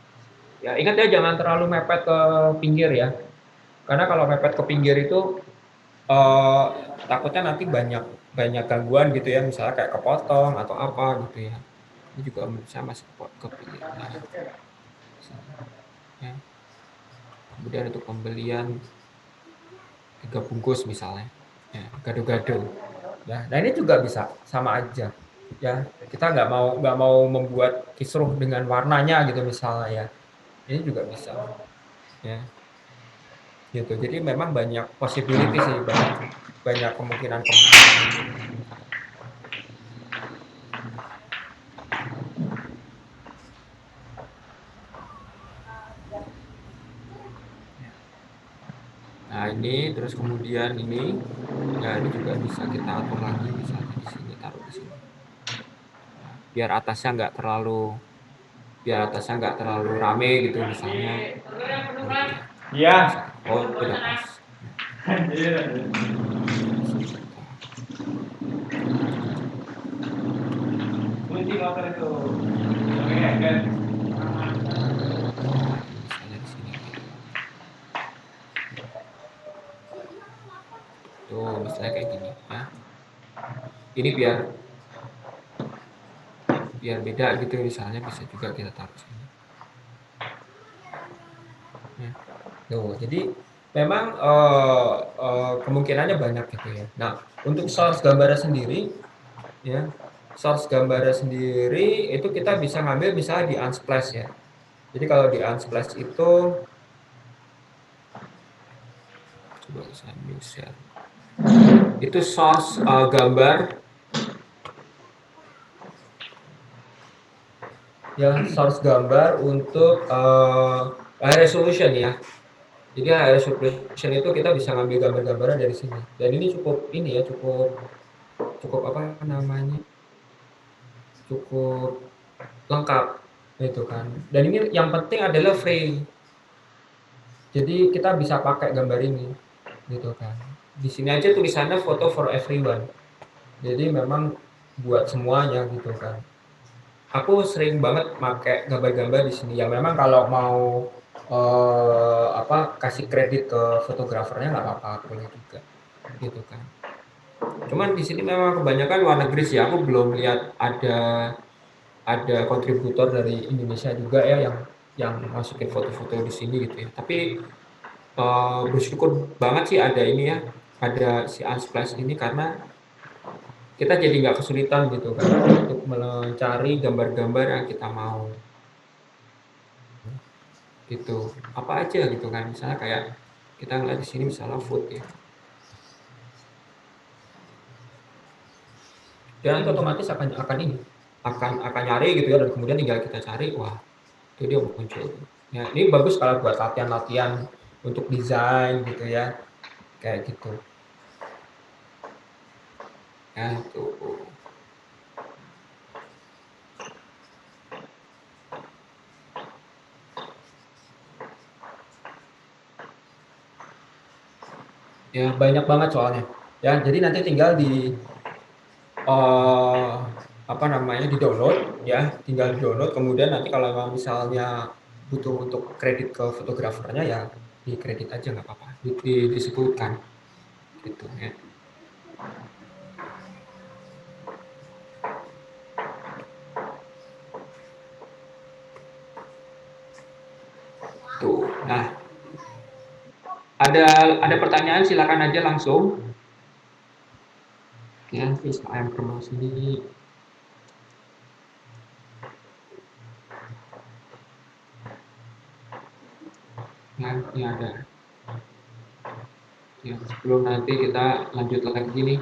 Ya ingat ya, jangan terlalu mepet ke pinggir ya. Karena kalau mepet ke pinggir itu eh, takutnya nanti banyak banyak gangguan gitu ya, misalnya kayak kepotong atau apa gitu ya. Ini juga bisa masuk ke pinggir. Nah, ya. Kemudian untuk pembelian 3 bungkus misalnya, ya, gado-gado. Ya, nah ini juga bisa sama aja. Ya, kita nggak mau membuat kisruh dengan warnanya gitu misalnya ya. Ini juga bisa. Ya, gitu. Jadi memang banyak possibility sih, banyak banyak kemungkinan. Nah, ini terus kemudian ini, ya ini juga bisa kita atur lagi, misalnya di sini, taruh di sini. Nah, biar atasnya nggak terlalu rame gitu misalnya. Gitu ya. Iya. Oh, udah pas. Kunci motor itu. Oke, kan. Nah, misalnya di sini gitu. Tuh, misalnya kayak gini ya. Ini biar biar beda gitu, misalnya bisa juga kita taruh sini. Ya. Tuh, jadi memang kemungkinannya banyak gitu ya. Nah, untuk source gambarnya sendiri ya, source gambarnya sendiri itu kita bisa ngambil misalnya di Unsplash ya. Jadi kalau di Unsplash itu, coba saya share. Itu source gambar ya, source gambar untuk high resolution ya. Jadi high resolution itu kita bisa ngambil gambar-gambarnya dari sini. Dan ini cukup ini ya, cukup cukup apa namanya? Cukup lengkap gitu kan. Dan ini yang penting adalah free. Jadi kita bisa pakai gambar ini gitu kan. Di sini aja tulisannya photo for everyone. Jadi memang buat semuanya gitu kan. aku sering banget pakai gambar-gambar di sini. Ya memang kalau mau kasih kredit ke fotografernya nggak apa-apa, boleh juga, gitu kan. Cuman di sini memang kebanyakan luar negeri sih. Aku belum lihat ada kontributor dari Indonesia juga ya yang masukin foto-foto di sini gitu ya. Tapi bersyukur banget sih ada ini ya, ada si Unsplash ini karena kita jadi nggak kesulitan gitu kan untuk mencari gambar-gambar yang kita mau gitu. Apa aja gitu kan, misalnya kayak kita ngeliat di sini misalnya food ya. Dia nanti otomatis akan ini akan nyari gitu ya dan kemudian tinggal kita cari, wah itu dia muncul. Ya, ini bagus kalau buat latihan-latihan untuk desain gitu ya, kayak gitu. Ya itu. Ya banyak banget soalnya. Ya, jadi nanti tinggal eh apa namanya di-download ya, tinggal di-download kemudian nanti kalau misalnya butuh untuk kredit ke fotografernya ya di kredit aja nggak apa-apa, disebutkan gitu ya. Tuh. Nah, ada pertanyaan silakan aja langsung. Ya, ayam promosi ini. Ya, ini ada. Ya, sebelum nanti kita lanjut lagi nih.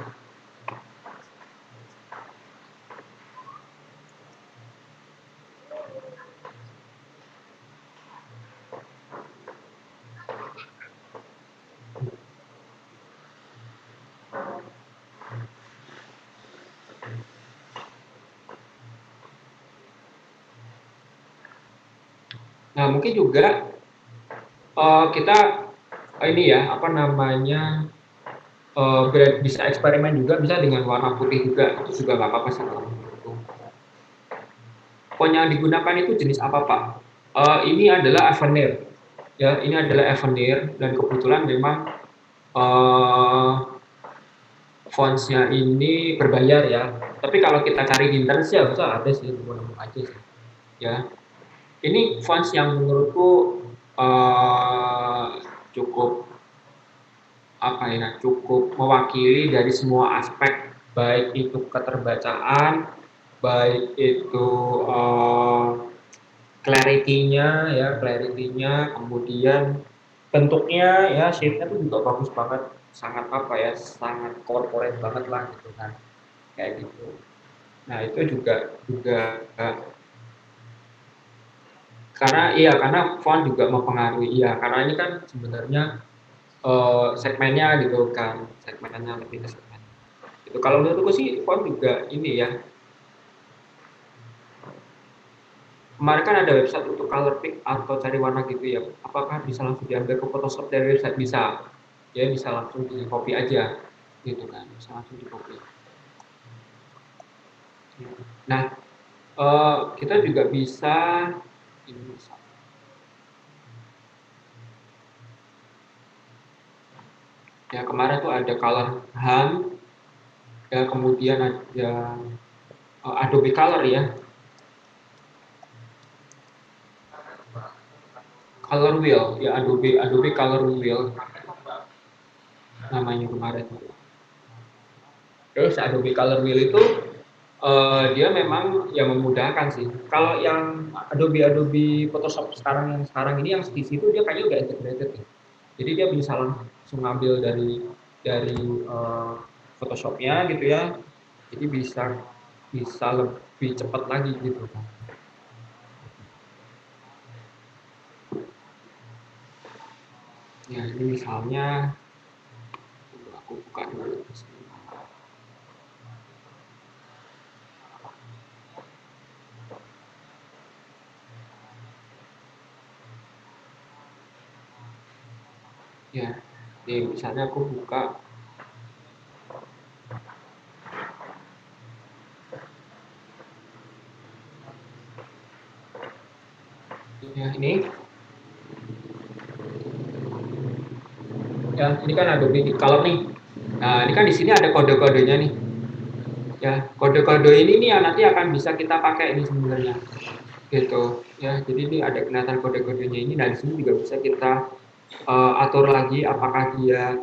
Nah, mungkin juga kita ini ya, apa namanya, bisa eksperimen juga, bisa dengan warna putih juga, itu juga nggak apa-apa sih kalau menurutku. Font yang digunakan itu jenis apa, Pak? Ini adalah Avenir, ya, ini adalah Avenir dan kebetulan memang fontsnya ini berbayar ya. Tapi kalau kita cari di internet sih harusnya ada sih, nemu aja sih. Ya, ini fonts yang menurutku cukup apa ya, cukup mewakili dari semua aspek, baik itu keterbacaan, baik itu clarity-nya ya, clarity-nya, kemudian bentuknya ya, shape-nya tuh juga bagus banget, sangat apa ya, sangat corporate banget lah gitu kan, kayak gitu. Nah itu juga juga karena font juga mempengaruhi, iya karena ini kan sebenarnya segmennya gitu kan, segmennya lebih ke segmen. Itu kalau menurutku sih font juga ini ya. Kemarin kan ada website untuk color pick atau cari warna gitu ya. Apakah bisa langsung diambil ke Photoshop dari website? Bisa. Ya bisa langsung di copy aja gitu kan. Bisa langsung di copy. Nah, kita juga bisa ini bisa. Ya kemarin tuh ada color hunt, ya kemudian ada Adobe Color ya. Color Wheel, ya Adobe Color Wheel namanya kemarin. Terus Adobe Color Wheel itu dia memang ya memudahkan sih. Kalau yang Adobe Photoshop sekarang ini yang di situ dia kayaknya udah integrated ya. Jadi dia bisa langsung ngambil dari Photoshopnya gitu ya. Jadi bisa bisa lebih cepat lagi gitu kan. Ya ini misalnya aku buka dulu. Ya, jadi misalnya aku buka. Ya, ini. Ya, ini kan Adobe Color nih. Nah, ini kan di sini ada kode-kodenya nih. Ya, kode-kode ini nih yang nanti akan bisa kita pakai ini sebenarnya. Gitu. Ya, jadi ini ada kelihatan kode-kodenya ini. Nah, di sini juga bisa kita atur lagi apakah dia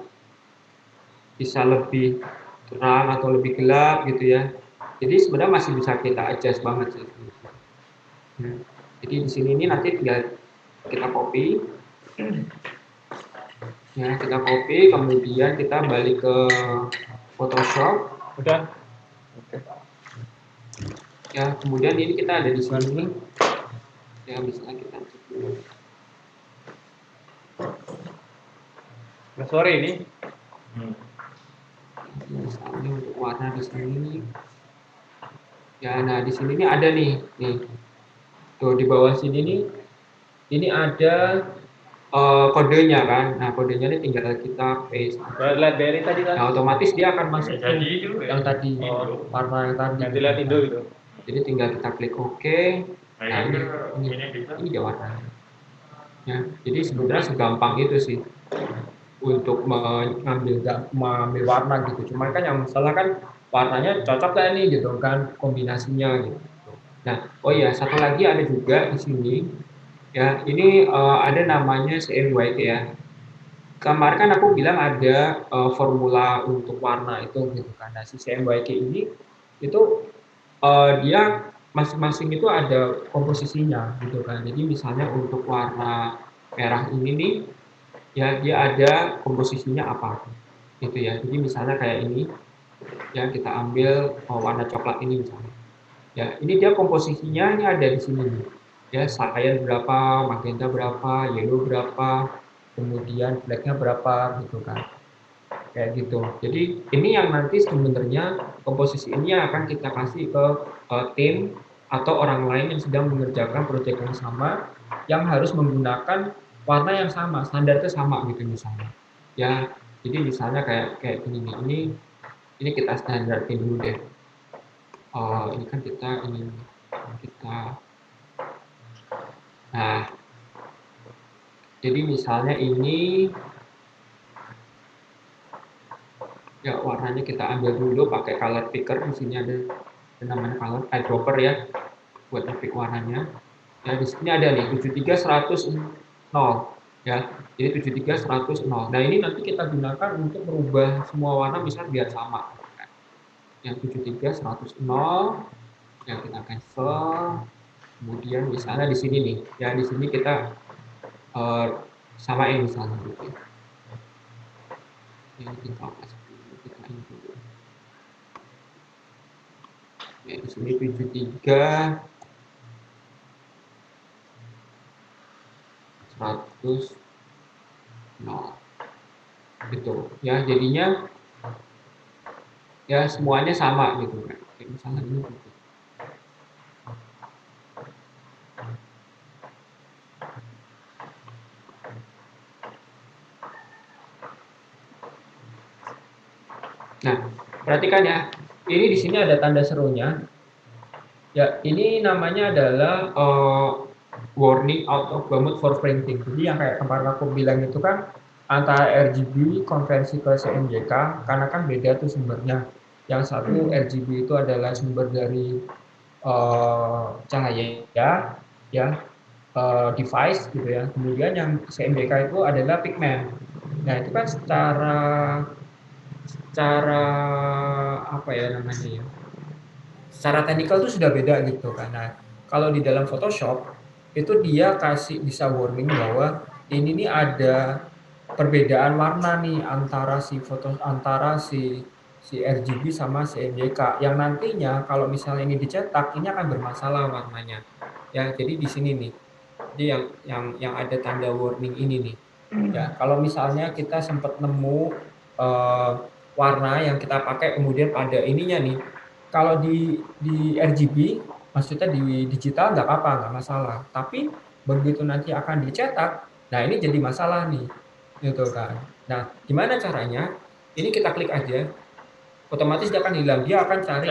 bisa lebih terang atau lebih gelap gitu ya. Jadi sebenarnya masih bisa kita adjust banget sih. Jadi di sini ini nanti tinggal kita copy, ya kita copy, kemudian kita balik ke Photoshop. Udah. Ya, kemudian ini kita ada di sini. Ya, misalnya kita cek dulu. Udah sore ini. Misalnya untuk warna di sini. Ya, nah di sini ini ada nih. Tuh di bawah sini nih, ini ada kodenya kan. Nah, kodenya ini tinggal kita paste. Udah lihat dari tadi kan? Nah, otomatis dia akan masuk ke Jadi itu yang tadi, warna yang tadi. Nanti lihat Indo gitu. Jadi tinggal kita klik OK. Nah, ini dia warnanya. Ya, jadi sebenarnya segampang itu sih untuk mengambil warna gitu. Cuman kan yang masalah kan warnanya cocok gak nih gitu kan kombinasinya gitu. Nah, oh iya satu lagi ada juga di sini. Ya, ini ada namanya CMYK ya. Kemarin kan aku bilang ada formula untuk warna itu gitu kan. Nah, si CMYK ini itu dia masing-masing itu ada komposisinya gitu kan. Jadi misalnya untuk warna merah ini nih, ya dia ada komposisinya apa gitu ya. Jadi misalnya kayak ini, ya kita ambil warna coklat ini misalnya. Ya, ini dia komposisinya ini ada di sini nih. Ya, cyan berapa, magenta berapa, yellow berapa, kemudian black-nya berapa gitu kan. Kayak gitu. Jadi ini yang nanti sebenarnya komposisi ini akan kita kasih ke tim atau orang lain yang sedang mengerjakan proyek yang sama yang harus menggunakan warna yang sama, standarnya sama gitu misalnya. Ya, jadi misalnya kayak gini nih. Ini kita standarkin dulu deh. Ini kan kita nah, jadi misalnya ini ya warnanya kita ambil dulu pakai color picker. Di sini ada namanya color eyedropper ya buat ngepick warnanya. Ya di sini ada nih 73 100 0 ya. Jadi 73 100 0. Nah, ini nanti kita gunakan untuk merubah semua warna misal biar sama. Yang 73 100 0 yang kita cancel. Kemudian misalnya di sini nih, ya di sini kita samain misalnya gitu. Yang kita kita ini dulu. Ya, di sini 73 100 0 gitu ya, jadinya ya semuanya sama gitu kan. Kayak misalnya ini gitu. Nah, perhatikan ya, ini di sini ada tanda serunya. Ya, ini namanya adalah warning out of gamut for printing. Jadi yang kayak kemarin aku bilang itu kan antara RGB konversi ke CMYK, karena kan beda tuh sumbernya. Yang satu RGB itu adalah sumber dari cahaya ya, device gitu ya. Kemudian yang CMYK itu adalah pigment. Nah, itu kan secara apa ya namanya ya? Secara teknikal itu sudah beda gitu kan. Nah, kalau di dalam Photoshop itu dia kasih bisa warning bahwa ini nih ada perbedaan warna nih antara si RGB sama si MYK yang nantinya kalau misalnya ini dicetak ini akan bermasalah warnanya. Ya, jadi di sini nih. Jadi yang ada tanda warning ini nih. Ya, kalau misalnya kita sempat nemu warna yang kita pakai kemudian pada ininya nih, kalau di RGB maksudnya di digital nggak apa-apa, nggak masalah. Tapi begitu nanti akan dicetak, nah ini jadi masalah nih, gitu kan. Nah, gimana caranya? Ini kita klik aja, otomatis dia akan hilang. Dia akan cari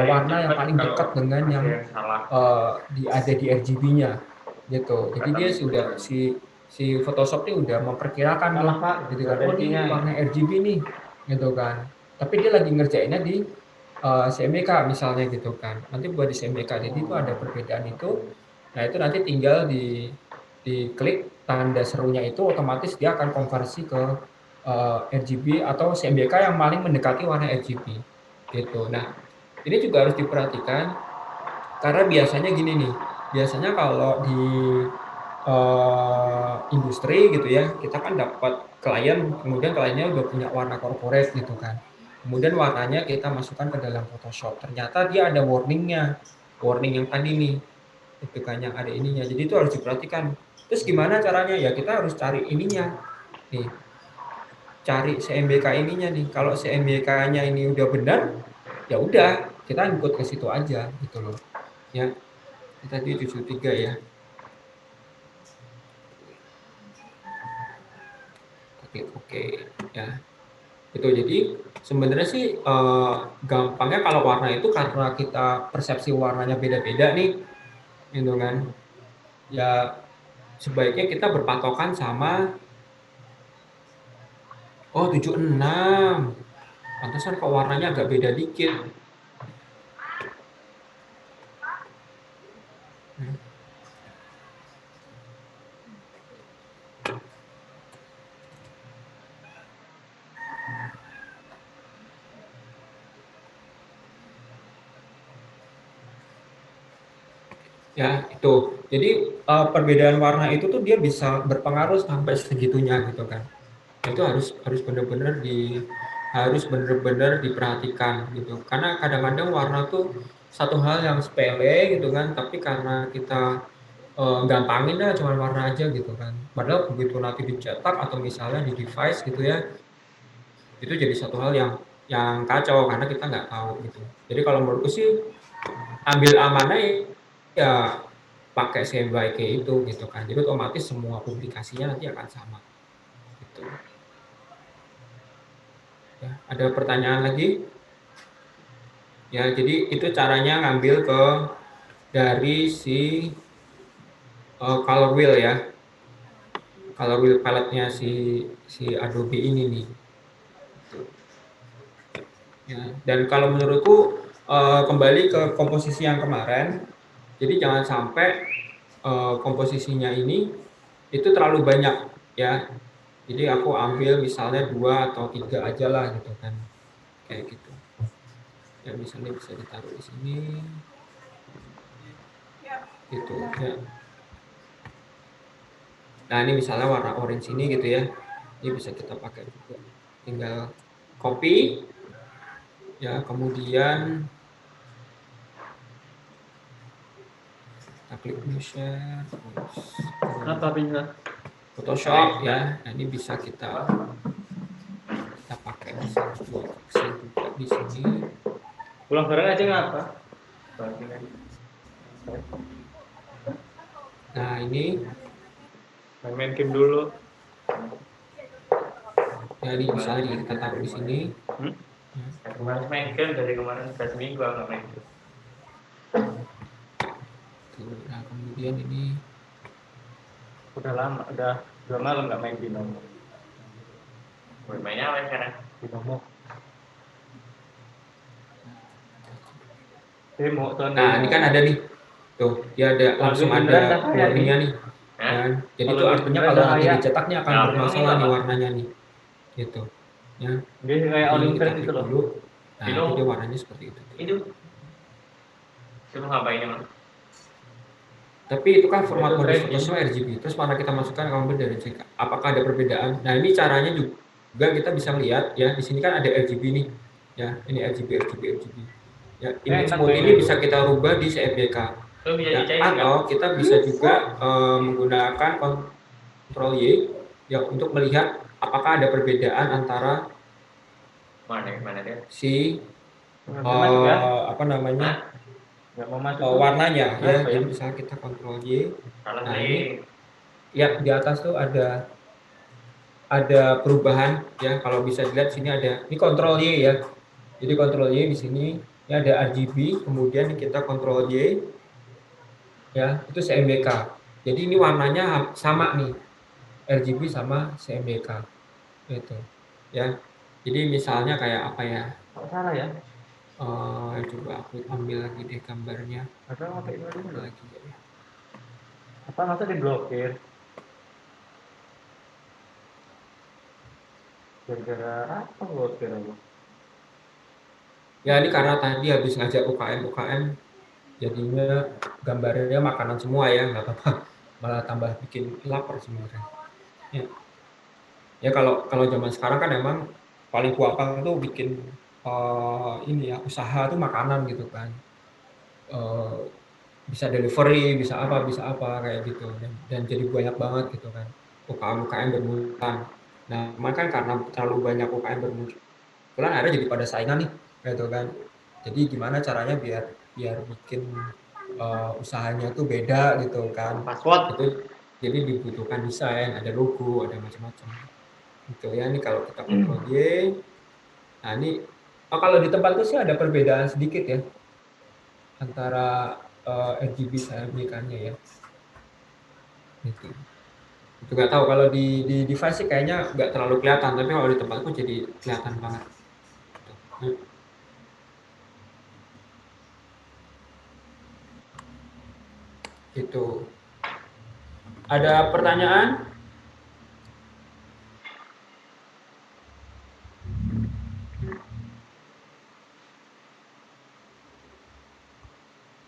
warna yang paling dekat dengan yang ada di RGB-nya. gitu. Jadi dia sudah si Photoshop ini udah memperkirakan nih, Salah Pak, gitu nggak kan. ada Oh isinya nih ya. warna RGB nih, gitu kan. Tapi dia lagi ngerjainnya di CMYK misalnya gitu kan. Nanti buat di CMYK, jadi itu ada perbedaan itu. Nah itu nanti tinggal diklik tanda serunya itu, otomatis dia akan konversi ke RGB atau CMYK yang paling mendekati warna RGB gitu. Nah ini juga harus diperhatikan karena biasanya gini nih, biasanya kalau di industri gitu ya, kita kan dapat klien, kemudian kliennya udah punya warna corporate gitu kan. Kemudian warnanya kita masukkan ke dalam Photoshop. Ternyata dia ada warningnya, warning yang tadi nih, itu kan yang ada ininya. Jadi itu harus diperhatikan. Terus gimana caranya? Ya kita harus cari ininya. Nih, cari CMYK ininya nih. Kalau CMYK-nya ini udah benar, ya udah kita ikut ke situ aja gitu loh. Ya, ini tadi 73 ya. Klik oke ya. Itu jadi sebenarnya sih gampangnya kalau warna itu karena kita persepsi warnanya beda-beda nih, gitu kan. Ya sebaiknya kita berpatokan sama 76. Pantesan kok warnanya agak beda dikit. Hmm. Ya itu. Jadi perbedaan warna itu tuh dia bisa berpengaruh sampai segitunya gitu kan. Itu harus benar-benar harus benar-benar diperhatikan gitu. Karena kadang-kadang warna tuh satu hal yang sepele gitu kan, tapi karena kita gampangin dah cuma warna aja gitu kan. Padahal begitu nanti dicetak atau misalnya di device gitu ya, itu jadi satu hal yang kacau karena kita nggak tahu gitu. Jadi kalau menurutku sih ambil amanah ya pakai CMYK itu gitu kan. Jadi otomatis semua publikasinya nanti akan sama gitu. Ya, ada pertanyaan lagi? Ya, jadi itu caranya ngambil dari si color wheel ya. Color wheel palette-nya si Adobe ini nih. Ya, dan kalau menurutku kembali ke komposisi yang kemarin, jadi jangan sampai komposisinya ini itu terlalu banyak ya. Jadi aku ambil misalnya 2 atau 3 aja lah gitu kan. Kayak gitu. Ya misalnya bisa ditaruh di sini. Gitu ya. Nah, ini misalnya warna orange ini gitu ya. Ini bisa kita pakai juga. Tinggal copy ya, kemudian kita klik new share, terus Apa bisa? Photoshop ya. Nah, ini bisa kita pakai bisa buat Excel juga di sini. Pulang bareng aja nggak apa? Nah, ini Main game dulu. ya ini misalnya kita taruh di sini. Kemarin main game dari kemarin udah seminggu nggak main game. Nah, kemudian ini Udah lama, udah 2 malam nggak main Binomo. Mainnya apa sekarang? Binomo. Demo tuh. Nah, ini kan ada nih. Tuh, dia ada langsung ada warningnya nih. Kan? Jadi itu artinya kalau nanti dicetaknya akan bermasalah nih warnanya nih. Gitu. Ya. Dia kayak Jadi Olimpiade kita itu klik loh. dulu. Nah, itu dia warnanya seperti itu. Itu ngapain emang? Tapi itu kan format model Photoshop RGB. Terus mana kita masukkan gambar dari CK. Apakah ada perbedaan? Nah, ini caranya juga kita bisa lihat ya. Di sini kan ada RGB nih. Ya, ini RGB. Ya, image mode ini bisa kita rubah di CMYK. Ya, atau kita bisa juga menggunakan Ctrl Y ya untuk melihat apakah ada perbedaan antara Mana dia? si apa namanya warnanya ya. Jadi misalnya kita Ctrl Y. Nah, ini ya di atas tuh ada perubahan ya. Kalau bisa dilihat sini ada ini Ctrl Y ya. Jadi Ctrl Y di sini ini ada RGB, kemudian kita Ctrl Y ya, itu CMYK. Jadi ini warnanya sama nih, RGB sama CMYK gitu ya. Jadi misalnya kayak apa ya? Kok salah ya? Coba aku ambil lagi deh gambarnya. Atau apa itu dulu? Lagi ya. Apa masa diblokir? Gara-gara apa blokir aku? Ya ini karena tadi habis ngajak UKM, jadinya gambarnya makanan semua ya, nggak apa-apa. Malah tambah bikin lapar sebenarnya. Ya, ya kalau zaman sekarang kan emang paling gampang tuh bikin ini ya usaha tuh makanan gitu kan. Eh, Bisa delivery, bisa apa kayak gitu dan jadi banyak banget gitu kan UKM-UKM bermunculan. Nah, cuman kan karena terlalu banyak UKM bermunculan akhirnya jadi pada saingan nih gitu kan. Jadi gimana caranya biar biar bikin usahanya tuh beda gitu kan. Password. Itu jadi dibutuhkan desain, ada logo, ada macam-macam. Gitu ya. Ini kalau kita Ctrl Y. Nah, ini kalau di tempatku sih ada perbedaan sedikit ya antara RGB sama MYK-nya ya. Gitu. Itu nggak tahu kalau di device sih kayaknya nggak terlalu kelihatan, tapi kalau di tempatku jadi kelihatan banget. Gitu. Gitu. Ada pertanyaan?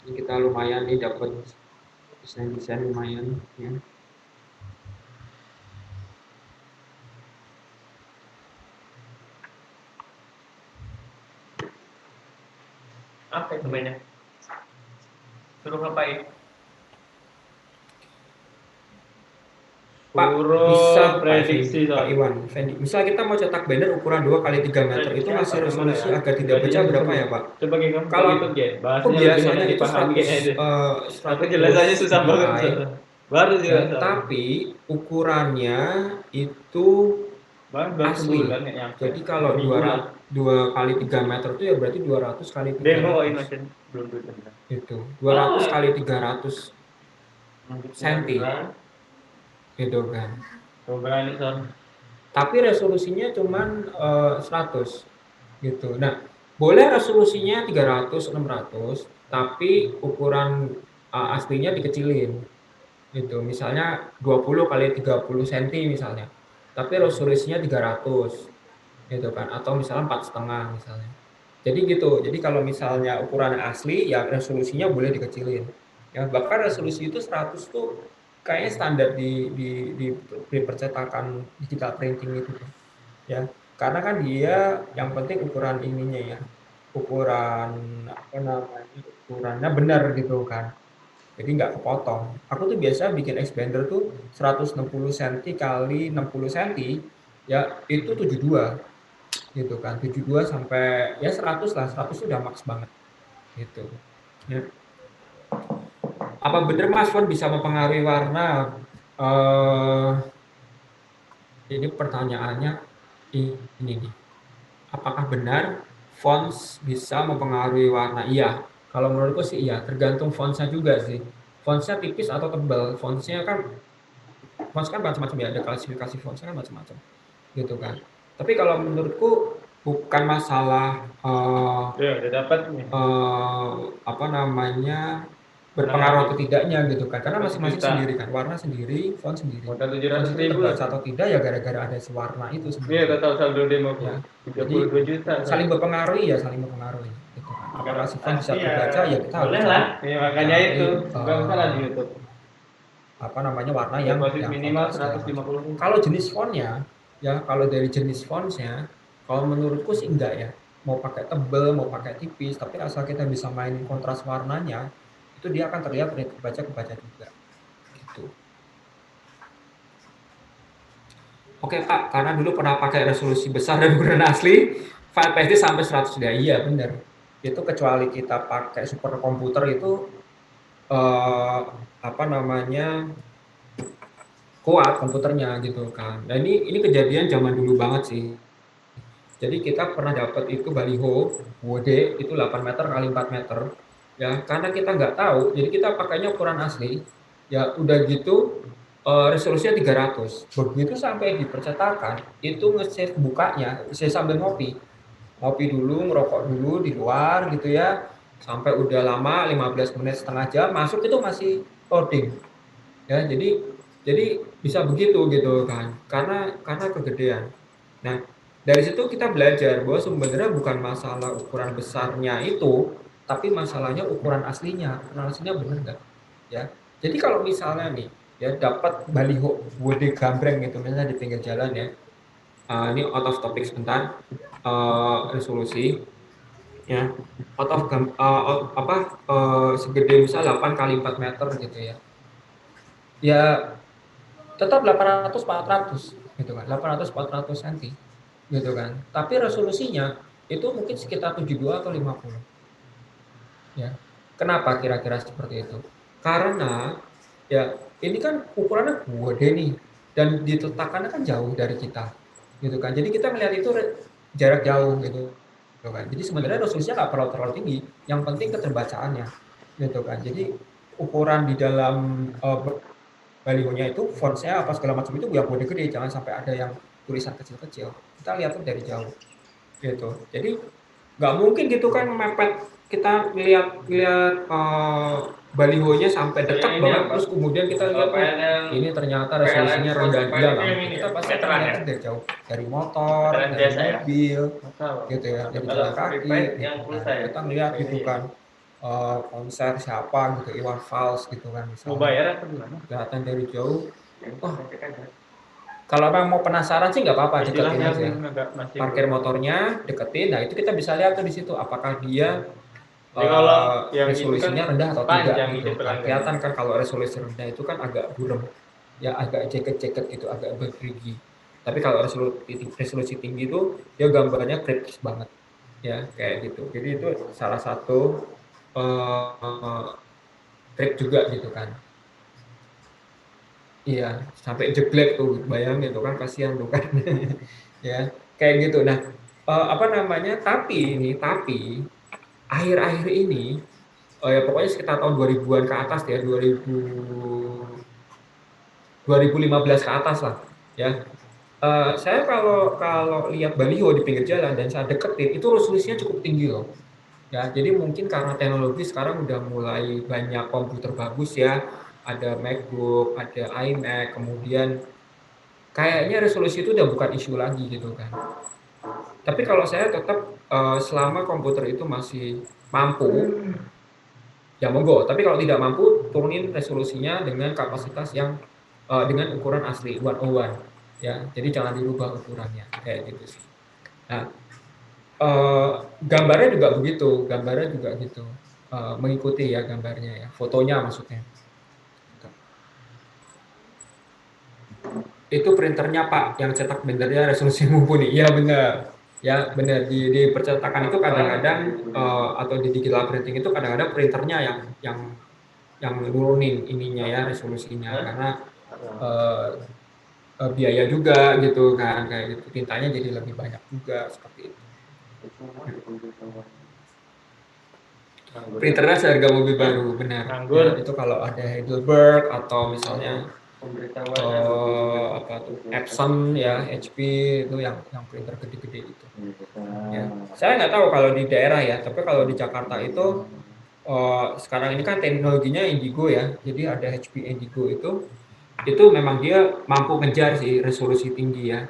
Ini kita lumayan nih dapat desain-desain lumayan ya. Apa itu mainnya? Suruh ngapain? Pak, bisa Suruh Pak Effendi, prediksi Pak soal. Iwan Effendi. Misal kita mau cetak banner ukuran 2 kali 3 meter, itu Prediksi ngasih apa? Yang mana resolusi ya? agar tidak Gajinya pecah susah berapa ya? ya, Pak? Coba kayak kamu buka Kalau YouTube ya. aku Bahasanya lebih biasanya enak itu dipahami kayaknya itu. Aku 100 jelasannya susah banget. dpi Baru ya, juga soalnya. tapi ukurannya itu Baru asli. sebulan nggak nyampe. Jadi kalau Seminggu lah. 2 kali 3 meter itu ya berarti 200 kali Demo 300 Innovation belum tutup. gitu. 200 kali 300 Lanjutnya cm adalah gitu kan. coba ini son. Tapi resolusinya cuman 100 gitu. Nah, boleh resolusinya 300 600 tapi ukuran aslinya dikecilin gitu. Misalnya 20 kali 30 cm misalnya. Tapi resolusinya 300 gitu kan atau misalnya 4,5 misalnya. Jadi gitu. Jadi kalau misalnya ukuran asli ya resolusinya boleh dikecilin. Ya, bahkan resolusi itu 100 tuh kayaknya standar di percetakan digital printing itu tuh. Ya. Karena kan dia yang penting ukuran ininya ya. Ukuran apa namanya? Ukurannya benar gitu kan. Jadi nggak kepotong. Aku tuh biasa bikin expander tuh 160 cm kali 60 cm ya itu 72 gitu kan. 72 sampai ya 100 lah. 100 udah max banget gitu. Ya. Apa bener Mas font bisa mempengaruhi warna? Eh ini pertanyaannya ini nih. Apakah benar fonts bisa mempengaruhi warna? Iya. Kalau menurutku sih iya, tergantung fontsnya juga sih. Fontsnya tipis atau tebal. Fontsnya kan fonts kan macam-macam ya, ada klasifikasi fontsnya kan macam-macam gitu kan. Tapi kalau menurutku bukan masalah Ya, udah dapat nih. eh, apa namanya Menang berpengaruh lagi. atau tidaknya gitu kan, karena Dapat masing-masing sejuta. sendiri kan, warna sendiri, font sendiri. Modal tujuh Font ratus itu ribu terbaca lagi. atau tidak ya gara-gara ada si warna itu Iya, sebenarnya total saldo demoku. ya. tiga Jadi puluh dua juta. saling berpengaruhi ya, saling mempengaruhi gitu kan. Kalau Apakah si font bisa asli ya terbaca ya kita harus boleh lah. cari Ya, makanya itu. cari Bukan salah di YouTube. apa namanya warna Deposit yang minimal kontras segala macam. 150.000. Kalau jenis fontnya ya, kalau dari jenis fontnya, kalau menurutku sih enggak ya. Mau pakai tebel, mau pakai tipis, tapi asal kita bisa mainin kontras warnanya, itu dia akan terlihat kebaca juga. Gitu. Oke Pak, karena dulu pernah pakai resolusi besar dan ukuran asli, file PSD sampai 100 ya. Iya benar. Itu kecuali kita pakai superkomputer itu apa namanya kuat komputernya gitu kan. Nah ini kejadian zaman dulu banget sih. Jadi kita pernah dapat itu baliho WD itu 8 meter kali 4 meter ya karena kita nggak tahu jadi kita pakainya ukuran asli Ya udah gitu resolusinya 300. Begitu sampai di percetakan itu nge-save bukanya, saya sambil ngopi. Ngopi dulu, ngerokok dulu di luar gitu ya. Sampai udah lama 15 menit setengah jam masuk itu masih loading. Ya, jadi bisa begitu gitu kan. Karena kegedean. Nah, dari situ kita belajar bahwa sebenarnya bukan masalah ukuran besarnya itu, tapi masalahnya ukuran aslinya. Ukuran aslinya bener nggak? Ya. Jadi kalau misalnya nih, ya dapat baliho gede gambreng gitu, misalnya di pinggir jalan ya. Ini out of topic sebentar. Resolusi, ya. Segede misal 8 kali 4 meter gitu ya. Ya tetap 800 400 gitu kan. 800 400 cm gitu kan. Tapi resolusinya itu mungkin sekitar 72 atau 50. Ya. Kenapa kira-kira seperti itu? Karena ya ini kan ukurannya gede nih dan diletakkannya kan jauh dari kita. Gitu kan. Jadi kita melihat itu jarak jauh gitu kan. Jadi sebenarnya resolusinya nggak perlu terlalu tinggi, yang penting keterbacaannya gitu kan. Jadi ukuran di dalam balihonya itu fontsnya apa segala macam itu ya gede-gede, jangan sampai ada yang tulisan kecil-kecil. Kita lihatnya dari jauh gitu. Jadi nggak mungkin gitu kan mepet kita lihat balihonya sampai Yang dekat ini banget apa? terus kemudian kita Kalau lihat PLN ini ternyata PLN resolusinya full, rendah, enggak PLN itu nggak yang mungkin. ini Kita ya, pasti akan meteran ya, lihatnya dari jauh, dari motor, meteran dari biasa ya. mobil Masa gitu ya, dari kalau jalan kaki prepaid yang gitu kan. pulsa ya, Kita ngelihat ini gitu ya. kan konser siapa gitu, Iwan Fals gitu kan Mau misalnya, bayar atau gimana? kelihatan dari jauh. Yang Oh, cek aja. kalau orang mau penasaran sih nggak apa-apa, Istilah deketin yang aja. agak masih Parkir belum. motornya, deketin. Nah, itu kita bisa lihat tuh di situ apakah dia Jadi kalau yang itu kan resolusinya rendah atau tidak panjang isi gitu kan. pelanggannya. Kelihatan kan kalau resolusi rendah itu kan agak buram, ya agak ceket-ceket gitu, agak bergerigi. Tapi kalau resolusi tinggi itu dia gambarnya kritis banget, ya kayak gitu. Jadi itu salah satu uh, trik juga gitu kan. Iya, sampai jeglek tuh, bayangin tuh kan kasihan tuh kan. Ya, kayak gitu. Nah, apa namanya? Tapi akhir-akhir ini ya pokoknya sekitar tahun 2000-an ke atas ya, 2015 ke atas lah, ya. Saya kalau kalau lihat baliho di pinggir jalan dan saya deketin, itu resolusinya cukup tinggi loh. Ya, jadi mungkin karena teknologi sekarang udah mulai banyak komputer bagus ya, ada MacBook, ada iMac, kemudian kayaknya resolusi itu udah bukan isu lagi gitu kan. Tapi kalau saya tetap selama komputer itu masih mampu, ya monggo. Tapi kalau tidak mampu, turunin resolusinya dengan kapasitas yang dengan ukuran asli 101 ya. Jadi jangan dirubah ukurannya kayak gitu sih. Nah, gambarnya juga begitu, gambarnya juga gitu. Mengikuti ya gambarnya ya, fotonya maksudnya. Itu printernya Pak, yang cetak printernya resolusi mumpuni. Iya benar. Ya benar di percetakan itu kadang-kadang atau di digital printing itu kadang-kadang printernya yang nurunin ininya ya resolusinya Hah? karena eh, biaya juga gitu kan kayak gitu. Tintanya jadi lebih banyak juga seperti itu. Nganggur ya? Printernya seharga mobil Hah? baru benar. Nganggur. Ya itu kalau ada Heidelberg atau misalnya Pemberitahuannya apa tuh Epson ya HP itu yang printer gede-gede itu. Ya, saya nggak tahu kalau di daerah ya, tapi kalau di Jakarta itu sekarang ini kan teknologinya Indigo ya, jadi ada HP Indigo itu memang dia mampu ngejar sih resolusi tinggi ya,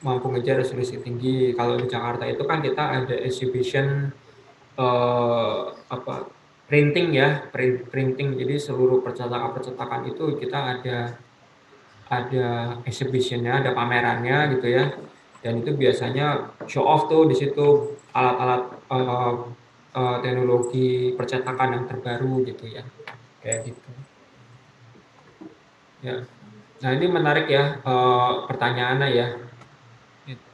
mampu ngejar resolusi tinggi. Kalau di Jakarta itu kan kita ada exhibition apa printing ya, printing. Jadi seluruh percetakan itu kita ada exhibitionnya, ada pamerannya gitu ya. Dan itu biasanya show off tuh di situ alat-alat teknologi percetakan yang terbaru gitu ya, kayak gitu. Ya. Nah ini menarik ya pertanyaannya ya.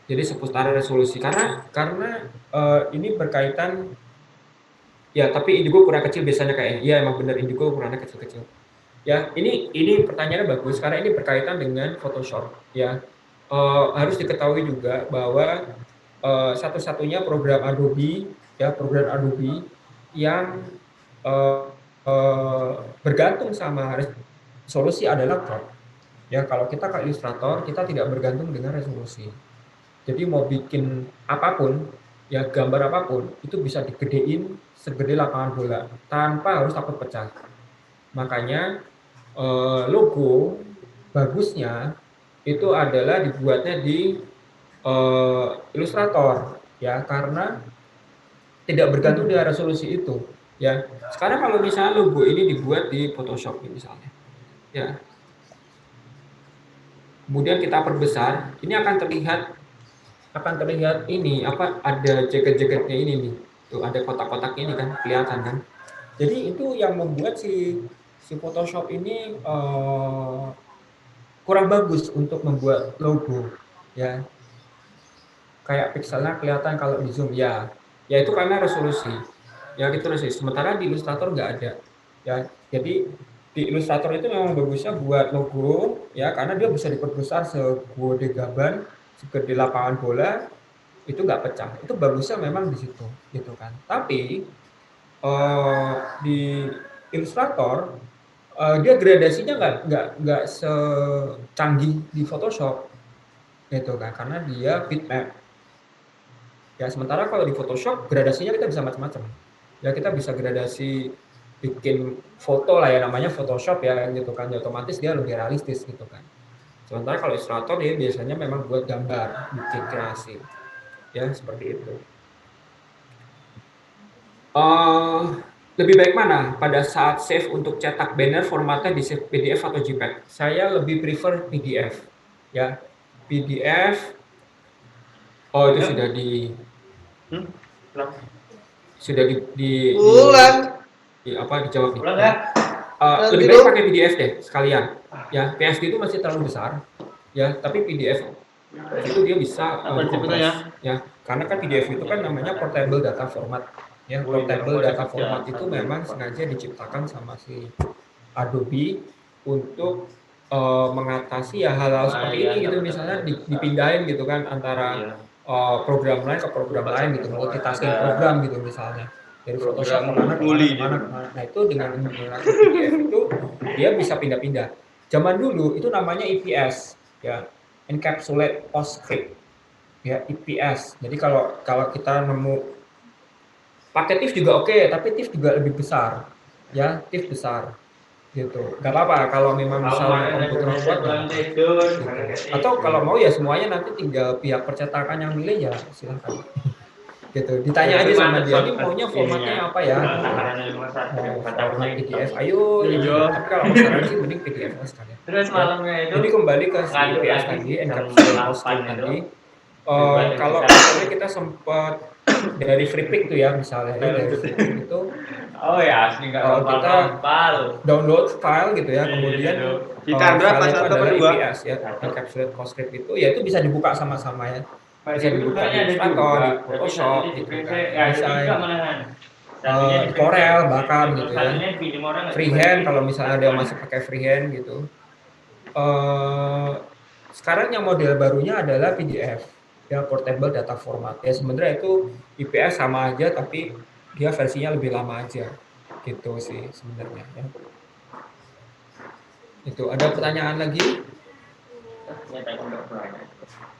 Jadi seputar resolusi karena ini berkaitan ya tapi indigo ukuran kecil biasanya kayaknya. Iya emang bener indigo ukurannya kecil-kecil. Ya, ini pertanyaannya bagus karena ini berkaitan dengan Photoshop ya. Harus diketahui juga bahwa satu-satunya program Adobe ya, program Adobe yang bergantung sama solusi adalah crop. Ya, kalau kita ke Illustrator, kita tidak bergantung dengan resolusi. Jadi mau bikin apapun, ya gambar apapun, itu bisa digedein segede lapangan bola tanpa harus takut pecah. Makanya logo bagusnya itu adalah dibuatnya di Illustrator, ya karena tidak bergantung dengan resolusi itu. Ya, sekarang kalau misalnya logo ini dibuat di Photoshop misalnya, ya kemudian kita perbesar, ini akan terlihat ini apa ada jaket-jaketnya ini nih. Tuh ada kotak-kotak ini kan kelihatan kan. Jadi itu yang membuat si Photoshop ini kurang bagus untuk membuat logo ya. Kayak pikselnya kelihatan kalau di zoom ya. Ya itu karena resolusi. Ya gitu resolusi. Sementara di Illustrator nggak ada. Ya, jadi di Illustrator itu memang bagusnya buat logo ya karena dia bisa diperbesar segede gaban, segede lapangan bola, itu nggak pecah. Itu bagusnya memang di situ gitu kan. Tapi di Illustrator dia gradasinya nggak secanggih di Photoshop gitu kan karena dia bitmap. Ya sementara kalau di Photoshop gradasinya kita bisa macam-macam. Ya kita bisa gradasi bikin foto lah ya namanya Photoshop ya gitu kan. Ya, otomatis dia lebih realistis gitu kan. Sementara kalau Illustrator dia biasanya memang buat gambar, bikin kreasi. Ya seperti itu. Lebih baik mana pada saat save untuk cetak banner formatnya di save PDF atau JPEG? Saya lebih prefer PDF. Ya, PDF. Oh itu sudah sudah apa dijawab nih. Ya. Lebih baik pakai PDF deh sekalian. Ya, PSD itu masih terlalu besar. Ya, tapi PDF itu dia bisa dikompres. Ya, karena kan PDF itu kan namanya portable data format. Ya, portable data format itu memang sengaja diciptakan sama si Adobe untuk mengatasi ya hal-hal seperti ini gitu misalnya dipindahin gitu kan antara program lain ke program lain gitu multitasking program gitu misalnya dari Photoshop kemana. Nah itu dengan menggunakan PDF itu dia bisa pindah-pindah. Zaman dulu itu namanya EPS ya encapsulate postscript ya EPS. Jadi kalau kalau kita nemu pakai TIFF juga oke, tapi TIFF juga lebih besar ya TIFF besar gitu. Nggak apa-apa kalau memang misalnya komputer kuat nggak apa-apa. Gitu. Atau kalau mau ya semuanya nanti tinggal pihak percetakan yang milih ya silahkan. Gitu. Ditanya aja sama dia, ini maunya formatnya apa ya? Gitu. Mau format PDF, ayo ini. Tapi kalau aku saran sih mending PDF sekalian. Terus malamnya itu. Jadi kembali ke si IPS tadi, encapsulate postscript tadi. Kalau misalnya kita sempat dari FreePic tuh ya misalnya ya, dari FreePic itu oh ya asli nggak kita download file gitu ya kemudian file itu adalah EPS ya encapsulate postscript itu ya itu bisa dibuka sama-sama ya bisa dibuka di Illustrator, di Photoshop gitu kan di Corel bahkan gitu ya freehand kalau misalnya ada yang masih pakai freehand gitu sekarang yang model barunya adalah PDF ya portable data format ya sebenarnya itu IPS sama aja tapi dia versinya lebih lama aja gitu sih sebenarnya ya. Itu ada pertanyaan lagi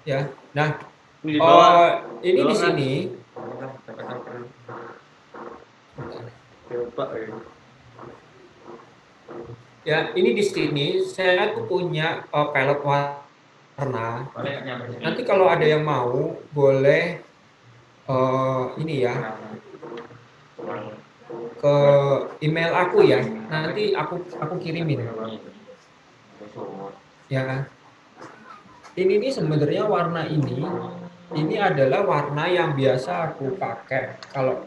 ya nah ini di sini ya ini di sini saya tuh punya palette warna nanti kalau ada yang mau boleh ini ya ke email aku ya nanti aku kirimin ya ini nih sebenarnya warna ini adalah warna yang biasa aku pakai kalau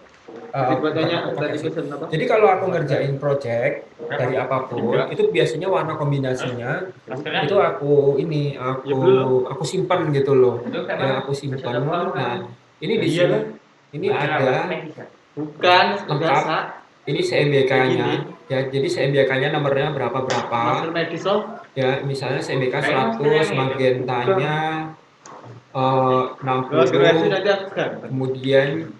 jadi kalau aku ngerjain project dari apapun itu biasanya warna kombinasinya itu aku simpan gitu loh ya aku simpan nah ini di sini ini ada bukan lengkap ini CMYK-nya ya jadi CMYK-nya nomornya berapa ya misalnya CMYK 100 magentanya 60 kemudian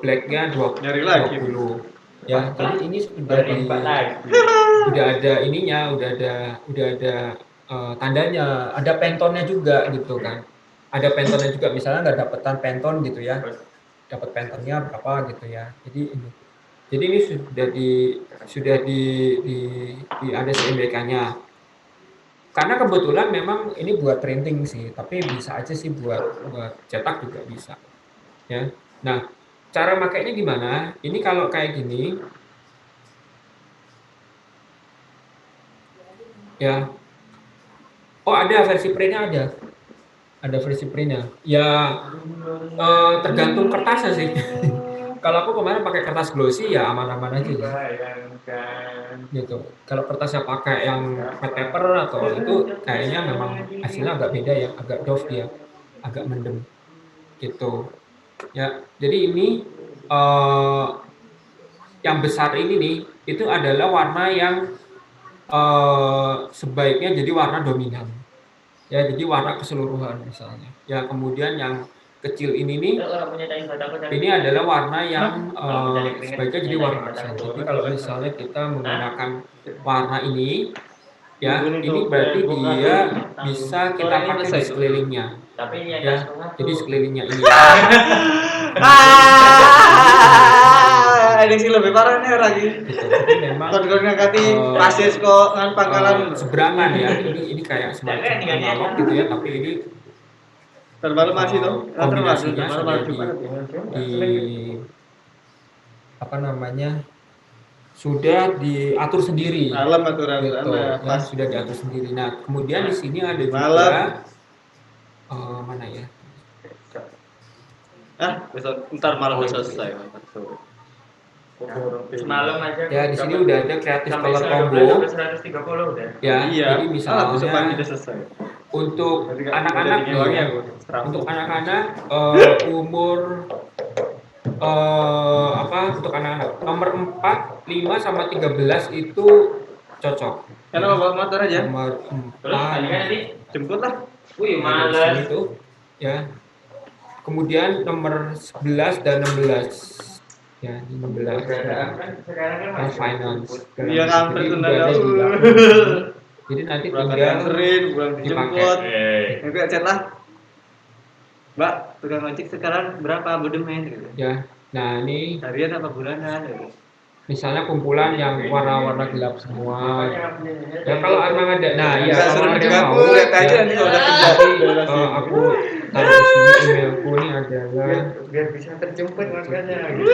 blacknya 20 ya jadi ini sudah di udah ada ininya, udah ada tandanya, ada pentonnya juga gitu kan. Ada pentonnya juga, misalnya nggak dapetan penton gitu ya, dapat pentonnya berapa gitu ya. Jadi ini sudah di ada CMYK-nya. Karena kebetulan memang ini buat printing sih, tapi bisa aja sih buat cetak juga bisa ya. Nah, cara makainya gimana? Ini kalau kayak gini ya. Oh, ada versi printnya, ada versi printnya. Ya tergantung kertasnya sih. Kalau aku kemarin pakai kertas glossy ya aman-aman aja sih. Gitu. Kalau kertasnya pakai yang matte paper atau itu kayaknya memang hasilnya agak beda ya, agak doff dia, agak mendem gitu. Ya, jadi ini yang besar ini nih itu adalah warna yang sebaiknya jadi warna dominan. Ya, jadi warna keseluruhan misalnya. Ya, kemudian yang kecil ini nih, ini adalah warna yang sebaiknya jadi warna aksen. Jadi kalau misalnya kita menggunakan warna ini, ya, ini berarti dia bisa kita pakai di sekelilingnya. Ya, jadi sekelilingnya ini. Ini sih lebih parah nih lagi. Gitu. Jadi memang Kon ngangkati pasis kok ngan pangkalan seberangan ya. Ini kayak semacam analog gitu ya, tapi ini terbaru masih tuh. kombinasinya sudah di apa namanya, sudah diatur sendiri. Malam aturan Gitu, ya, sudah diatur sendiri. Nah, kemudian di sini ada juga mana ya? Besok ntar malam udah selesai. Semalam aja. Ya, di sini udah ada creative color combo. 130 udah. Ya, Iya. jadi misalnya besok pagi udah selesai. untuk anak-anak nih ya, untuk anak-anak umur untuk anak-anak nomor 4, 5 sama 13 itu cocok. Karena bawa motor aja. Nomor 4 Jemput lah. Wih, di males. sini tuh ya. Kemudian nomor 11 dan 16. Ya, 16. Sekarang kan Finance. Iya kampret Jadi tuh udah ada nada. juga. Jadi nanti Berangkat tinggal nganterin, pulang dijemput. Eh. Nanti chat lah. Mbak, tukang ojek sekarang berapa abodemen gitu. Ya. Nah, ini Harian apa bulanan gitu. misalnya kumpulan yang warna-warna gelap semua. Ya kalau emang ada, nah ya Bisa kalau suruh ada berdua yang aku mau, lihat aja ya, nanti kalau udah kerja. nanti aku taruh di sini emailku ini adalah Biar bisa terjemput makanya gitu.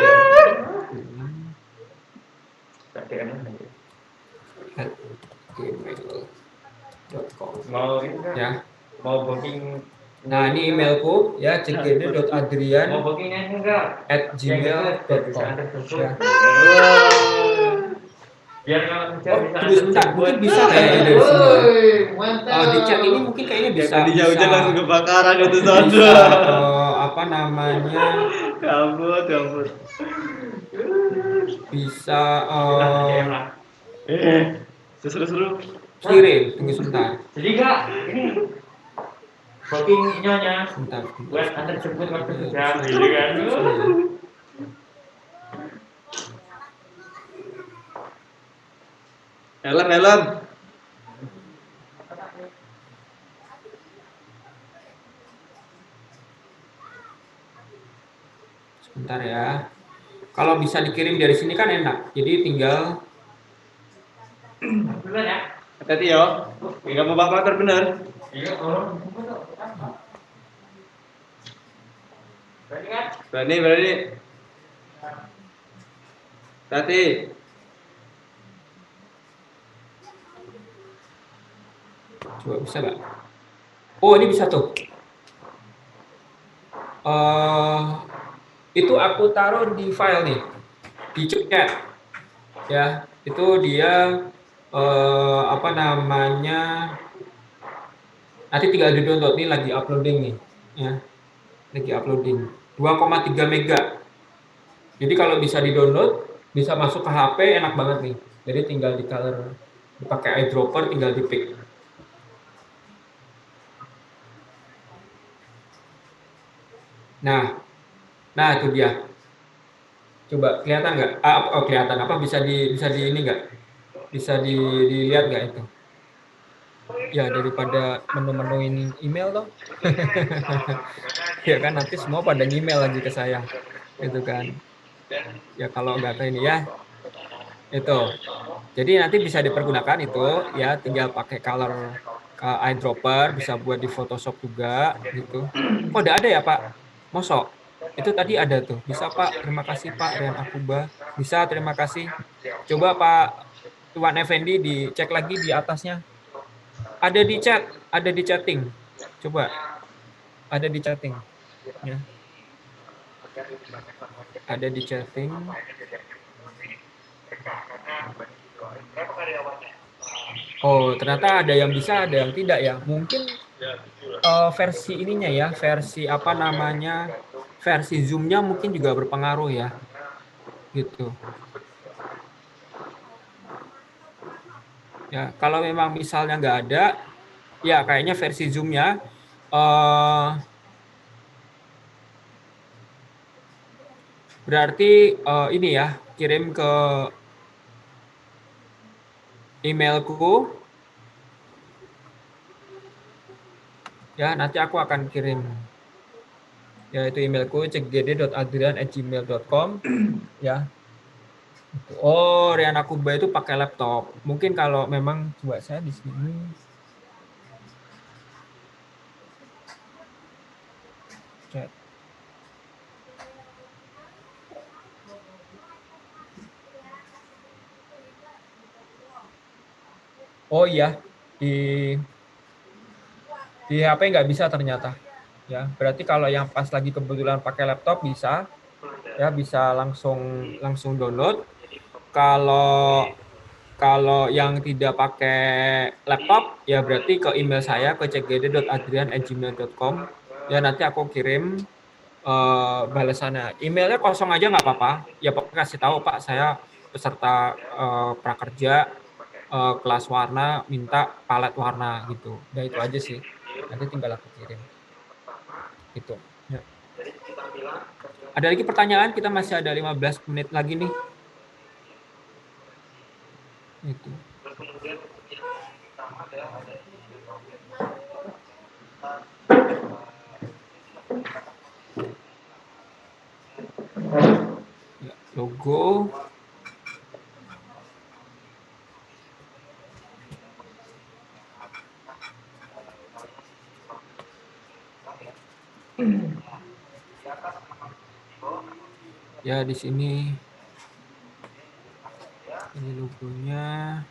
@gmail.com. Mau ini kan? Ya. Mau booking. Nah, ini emailku ya, Mau bookingnya enggak? cgd.adrian@gmail.com. Ya. Biar kalau kerja Oh, bisa tunggu sebentar, mungkin bisa kayaknya dari sini. Di chat ini mungkin kayaknya bisa. Tadi jauh-jauh langsung kebakaran itu Bisa sana. apa namanya? Kabut. Bisa Seru-seru. kirim, tunggu sebentar. Jadi kak, ini booking nyonya Sebentar. buat antar jemput waktu kerja, gitu kan? Helm. Sebentar ya. Kalau bisa dikirim dari sini kan enak. Jadi tinggal Duluan ya. Hati-hati yo. Enggak mau bakal bener. Iya, berarti kan? Berani. Hati. coba bisa nggak? Oh, ini bisa tuh. Itu aku taruh di file nih, di chat. Ya, itu dia apa namanya? Nanti tinggal di download, nih lagi uploading nih, ya. Lagi uploading 2,3 mega. Jadi kalau bisa di download, bisa masuk ke HP, enak banget nih. Jadi tinggal di color, dipakai eyedropper, tinggal di pick. Nah itu dia. Coba kelihatan nggak? Kelihatan apa? Bisa di ini nggak? Bisa dilihat nggak itu? Ya daripada menu-menuin email toh. Ya kan nanti semua pada email lagi ke saya, gitu kan. Ya kalau nggak ke ini ya, itu. Jadi nanti bisa dipergunakan itu, ya tinggal pakai color eyedropper, bisa buat di Photoshop juga, gitu. Kok udah ada ya Pak? Mosok? Itu tadi ada tuh. Bisa Pak, terima kasih Pak Rian Akuba. Bisa, terima kasih. Coba Pak Tuan Effendi dicek lagi di atasnya. Ada di chat, ada di chatting. Coba, ada di chatting. Ya, ada di chatting. Oh, ternyata ada yang bisa, ada yang tidak ya. Mungkin versi ininya ya, versi apa namanya, versi Zoom-nya mungkin juga berpengaruh ya, gitu. Ya, kalau memang misalnya nggak ada, ya kayaknya versi Zoom-nya berarti ini ya, kirim ke emailku. Ya, nanti aku akan kirim. Yaitu emailku cgd.adrian@gmail.com ya. Oh, Rian Akuba itu pakai laptop. Mungkin kalau memang coba saya di sini chat. Oh iya, di HP nggak bisa ternyata. Ya, berarti kalau yang pas lagi kebetulan pakai laptop bisa, ya bisa langsung download. Kalau kalau yang tidak pakai laptop, ya berarti ke email saya ke cgd.adrian@gmail.com. Ya nanti aku kirim balasannya. Emailnya kosong aja nggak apa-apa. Ya pokoknya kasih tahu Pak, saya peserta prakerja kelas warna, minta palet warna gitu. Udah itu aja sih. Nanti tinggal aku kirim. Gitu. Ya. Ada lagi pertanyaan? Kita masih ada 15 menit lagi nih. Itu. Ya, logo. Ya di sini ini logonya.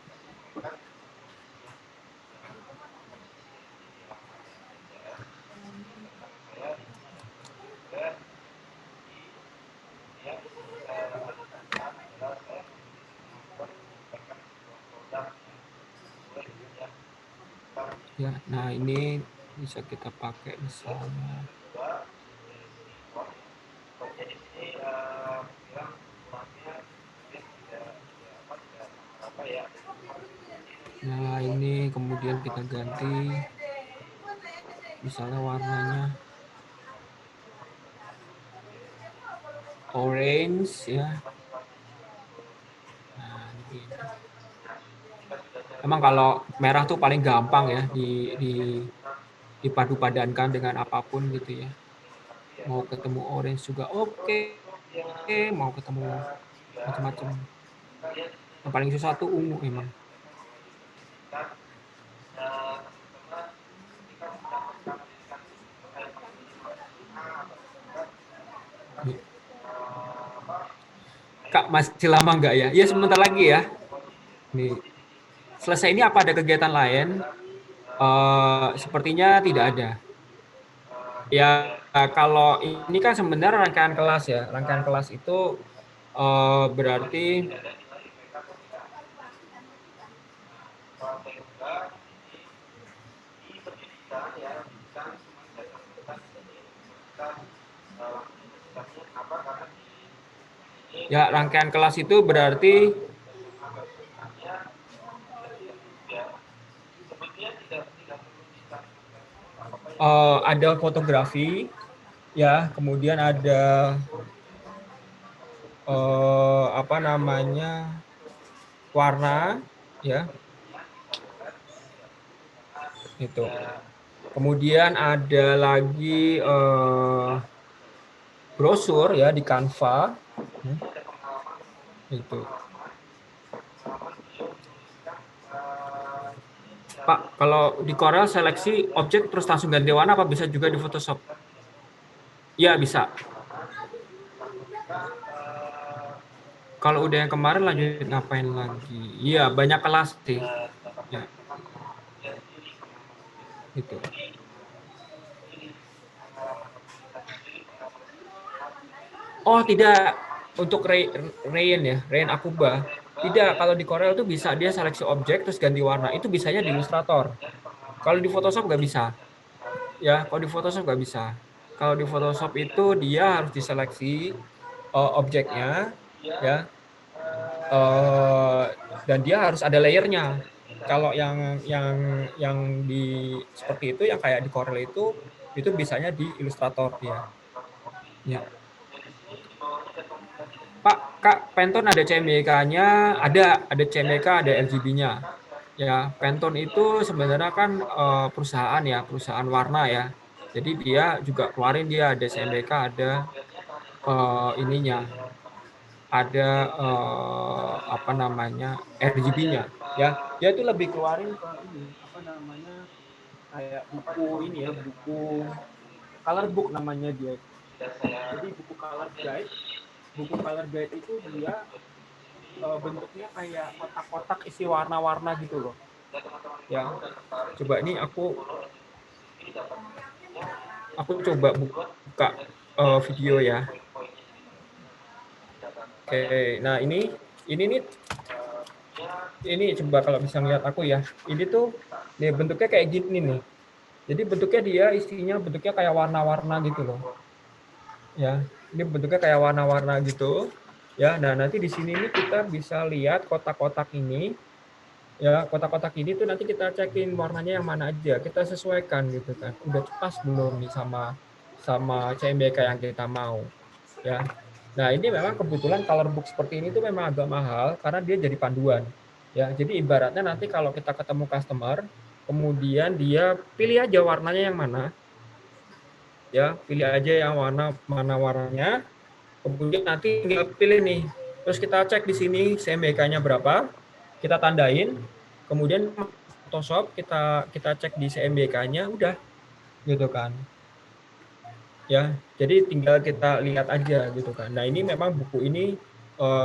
Ya, nah ini bisa kita pakai misalnya. Nah ini kemudian kita ganti misalnya warnanya orange ya. Nah ini. Emang kalau merah tuh paling gampang ya dipadu-padankan dengan apapun gitu ya. Mau ketemu orange juga oke, mau ketemu macam-macam. Yang paling susah tuh ungu emang. Kak, masih lama nggak ya? Ya sebentar lagi ya. Nih, selesai ini apa ada kegiatan lain? Sepertinya tidak ada. Ya, kalau ini kan sebenarnya rangkaian kelas ya. Rangkaian kelas itu berarti ya rangkaian kelas itu berarti ada fotografi, ya, kemudian ada apa namanya warna, ya. Itu. Kemudian ada lagi brosur ya di Canva. Itu. Pak, kalau di Corel seleksi objek terus langsung ganti warna apa bisa juga di Photoshop? Iya, bisa. Kalau udah yang kemarin lanjut ngapain lagi? Iya, banyak kelas sih. Ya. Gitu. Oh, tidak. Untuk Rain ya, Rain Akuba. Tidak, kalau di Corel tuh bisa dia seleksi objek terus ganti warna. Itu bisanya di Illustrator. Kalau di Photoshop nggak bisa. Ya, kalau di Photoshop nggak bisa. Kalau di Photoshop itu dia harus diseleksi objeknya, ya, dan dia harus ada layernya. Kalau yang di seperti itu, yang kayak di Corel itu bisanya di Illustrator dia. Ya. Pak, Kak, Pantone ada CMYK-nya, ada CMYK, ada RGB-nya. Ya, Pantone itu sebenarnya kan perusahaan ya, perusahaan warna ya. Jadi dia juga keluarin dia ada CMYK, ada ininya, ada apa namanya RGB-nya. Ya, dia itu lebih keluarin ke ini apa namanya kayak buku ini ya, buku color book namanya dia. Jadi buku color guide itu dia bentuknya kayak kotak-kotak isi warna-warna gitu loh. Ya, coba ini aku coba buka video ya. Oke, nah ini nih, ini coba kalau bisa ngeliat aku ya. Ini tuh nih bentuknya kayak gini nih. Jadi bentuknya dia isinya bentuknya kayak warna-warna gitu loh. Ya, ini bentuknya kayak warna-warna gitu. Ya, nah nanti di sini nih kita bisa lihat kotak-kotak ini. Ya, kotak-kotak ini tuh nanti kita cekin warnanya yang mana aja, kita sesuaikan gitu kan. Udah pas belum nih sama CMYK yang kita mau. Ya. Nah, ini memang kebetulan color book seperti ini tuh memang agak mahal karena dia jadi panduan. Ya, jadi ibaratnya nanti kalau kita ketemu customer, kemudian dia pilih aja warnanya yang mana. Ya, pilih aja yang mana warnanya. Kemudian nanti tinggal pilih nih. Terus kita cek di sini CMYK-nya berapa, kita tandain. Kemudian Photoshop kita cek di CMYK-nya, udah gitu kan. Ya, jadi tinggal kita lihat aja gitu kan. Nah, ini memang buku ini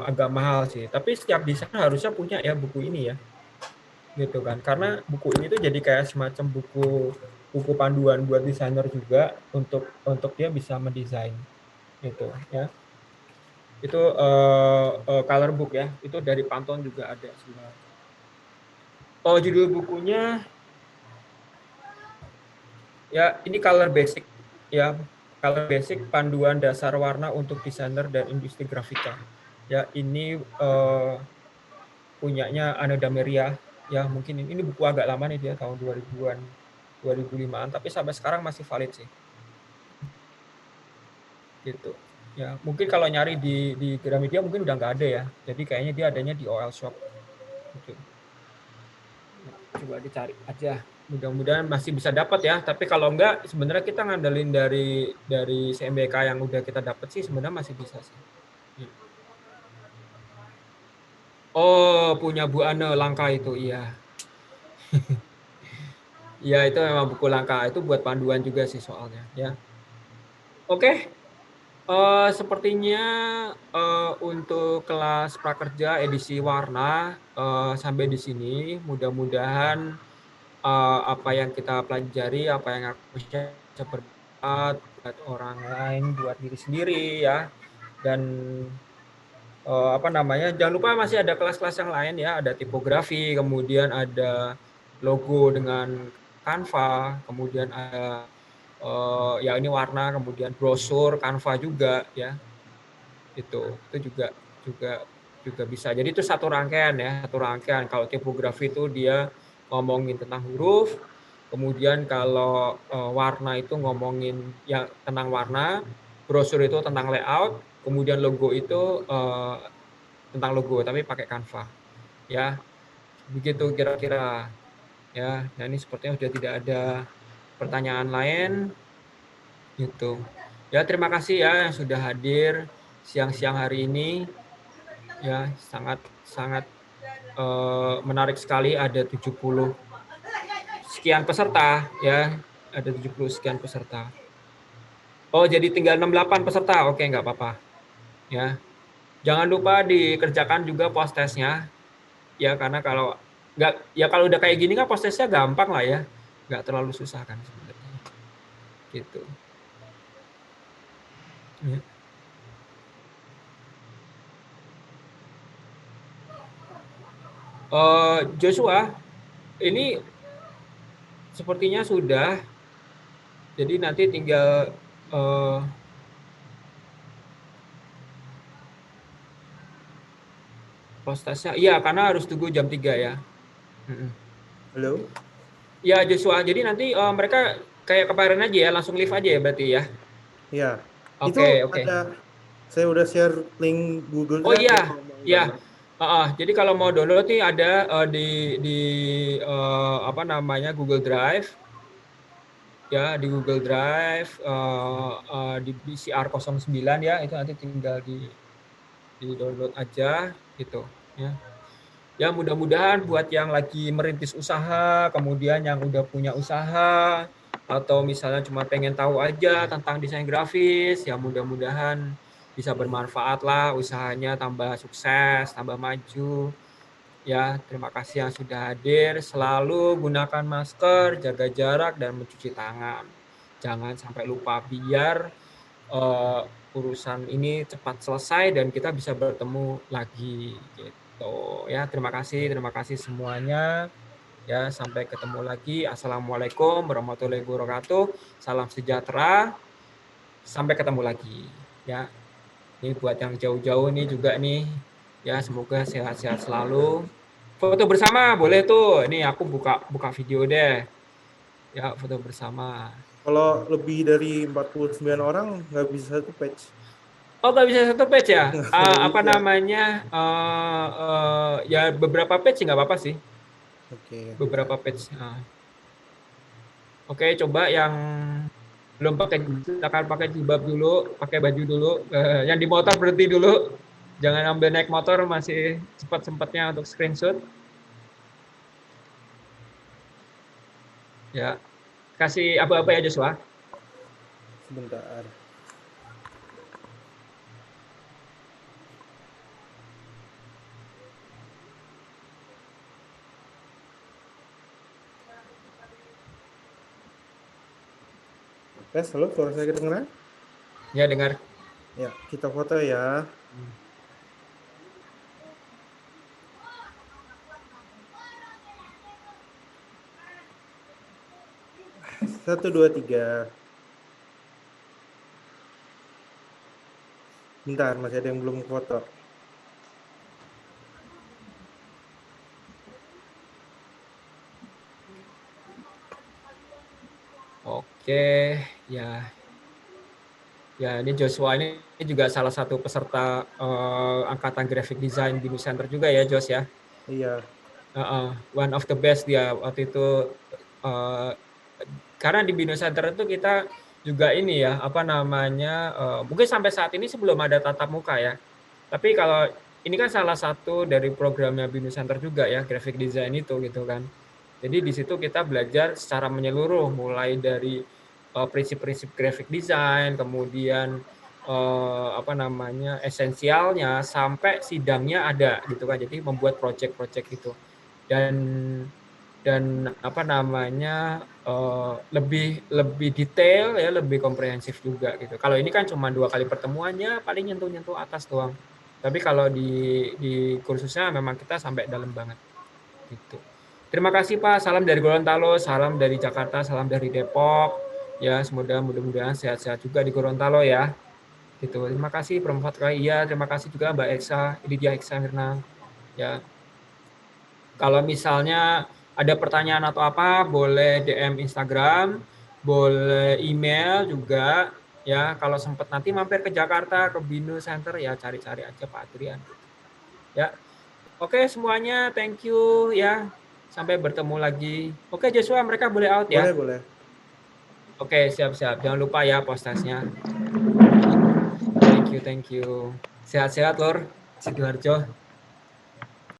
agak mahal sih, tapi setiap desainer harusnya punya ya buku ini ya. Gitu kan. Karena buku ini tuh jadi kayak semacam buku panduan buat desainer juga untuk dia bisa mendesain gitu ya. Itu color book ya. Itu dari Pantone juga ada sebenarnya. Oh, judul bukunya ya ini color basic ya. Color basic panduan dasar warna untuk desainer dan industri grafika. Ya, ini punyanya Anne Dameria. Ya, mungkin ini buku agak lama nih, dia tahun 2000-an, 2005-an, tapi sampai sekarang masih valid sih. Gitu. Ya, mungkin kalau nyari di Gramedia mungkin udah nggak ada ya. Jadi kayaknya dia adanya di OL Shop. Gitu. Coba dicari aja. Mudah-mudahan masih bisa dapat ya. Tapi kalau enggak, sebenarnya kita ngandelin dari CMYK yang udah kita dapat sih sebenarnya masih bisa sih. Oh, punya Bu Ane langka itu, iya. Iya, itu memang buku langka. Itu buat panduan juga sih soalnya, ya. Oke. Sepertinya untuk kelas prakerja edisi warna sampai di sini. Mudah-mudahan apa yang kita pelajari, apa yang aku share bisa bermanfaat buat orang lain, buat diri sendiri ya. Dan apa namanya? Jangan lupa masih ada kelas-kelas yang lain ya, ada tipografi, kemudian ada logo dengan Canva, kemudian ada ya ini warna, kemudian brosur Canva juga ya. Itu juga bisa. Jadi itu satu rangkaian ya, satu rangkaian. Kalau tipografi itu dia ngomongin tentang huruf, kemudian kalau warna itu ngomongin ya tentang warna, brosur itu tentang layout, kemudian logo itu tentang logo tapi pakai Canva. Ya. Begitu kira-kira ya. Nah ini sepertinya sudah tidak ada pertanyaan lain gitu. Ya terima kasih ya yang sudah hadir siang-siang hari ini ya, sangat sangat menarik sekali, ada 70 sekian peserta ya, ada 70 sekian peserta. Oh jadi tinggal 68 peserta, oke nggak apa-apa ya. Jangan lupa dikerjakan juga post testnya ya, karena kalau nggak ya, kalau udah kayak gini kan post testnya gampang lah ya, nggak terlalu susah kan sebenarnya gitu ya. Joshua, ini sepertinya sudah, jadi nanti tinggal post testnya, iya karena harus tunggu jam 3 ya. Halo? Ya Joshua, jadi nanti mereka kayak kemarin aja ya, langsung live aja ya berarti ya. Ya, itu Oke. ada, saya udah share link Google Oh Drive ya iya, kalau mau ya. download. Jadi kalau mau download nih ada di apa namanya, Google Drive ya, di Google Drive di BCR 09 ya, itu nanti tinggal di download aja gitu ya. Ya mudah-mudahan buat yang lagi merintis usaha, kemudian yang udah punya usaha, atau misalnya cuma pengen tahu aja tentang desain grafis, ya mudah-mudahan bisa bermanfaat lah usahanya, tambah sukses, tambah maju. Ya, terima kasih yang sudah hadir. Selalu gunakan masker, jaga jarak, dan mencuci tangan. Jangan sampai lupa biar urusan ini cepat selesai dan kita bisa bertemu lagi gitu ya. Terima kasih semuanya ya, sampai ketemu lagi. Assalamualaikum warahmatullahi wabarakatuh. Salam sejahtera, sampai ketemu lagi ya. Ini buat yang jauh-jauh nih juga nih ya, semoga sehat-sehat selalu. Foto bersama boleh tuh, ini aku buka video deh ya, foto bersama. Kalau lebih dari 49 orang nggak bisa satu page. Oh, nggak bisa satu page ya? Nggak Apa bisa. namanya? Ya beberapa page sih nggak apa-apa sih. Oke, bentar. Beberapa page. Oke, coba yang belum pakai, silakan pakai jilbab dulu, pakai baju dulu. Yang di motor berhenti dulu. Jangan ambil naik motor, masih sempat-sempatnya untuk screenshot. Ya, kasih apa-apa ya Joshua. Sebentar. Tes, halo, suara saya kedengeran? Ya, dengar. Ya, kita foto ya. 1, 2, 3. Bentar, masih ada yang belum foto. Oke, ya. Ya, ini Joshua ini juga salah satu peserta angkatan graphic design di Nusantara juga ya, Jos ya. Iya. One of the best dia waktu itu. Karena di Bino Center itu kita juga ini ya, apa namanya, mungkin sampai saat ini sebelum ada tatap muka ya. Tapi kalau ini kan salah satu dari programnya Bino Center juga ya, graphic design itu gitu kan. Jadi di situ kita belajar secara menyeluruh, mulai dari prinsip-prinsip graphic design, kemudian apa namanya, esensialnya, sampai sidangnya ada gitu kan. Jadi membuat project-project itu. Dan apa namanya, lebih detail ya, lebih komprehensif juga gitu. Kalau ini kan cuma 2 kali pertemuannya, paling nyentuh-nyentuh atas doang. Tapi kalau di kursusnya memang kita sampai dalam banget gitu. Terima kasih Pak, salam dari Gorontalo, salam dari Jakarta, salam dari Depok. Ya, mudah-mudahan sehat-sehat juga di Gorontalo ya. Gitu. Terima kasih bermanfaat sekali. Iya, terima kasih juga Mbak Eksa, Lydia Eksa Mirna. Ya. Kalau misalnya ada pertanyaan atau apa, boleh DM Instagram, boleh email juga ya. Kalau sempat nanti mampir ke Jakarta, ke Bino Center ya, cari-cari aja Pak Adrian. Ya. Oke semuanya, thank you ya. Sampai bertemu lagi. Oke Joshua, mereka boleh out ya. Boleh. Oke, siap-siap. Jangan lupa ya postasnya. Thank you. Sehat-sehat, Lor. Sidoarjo.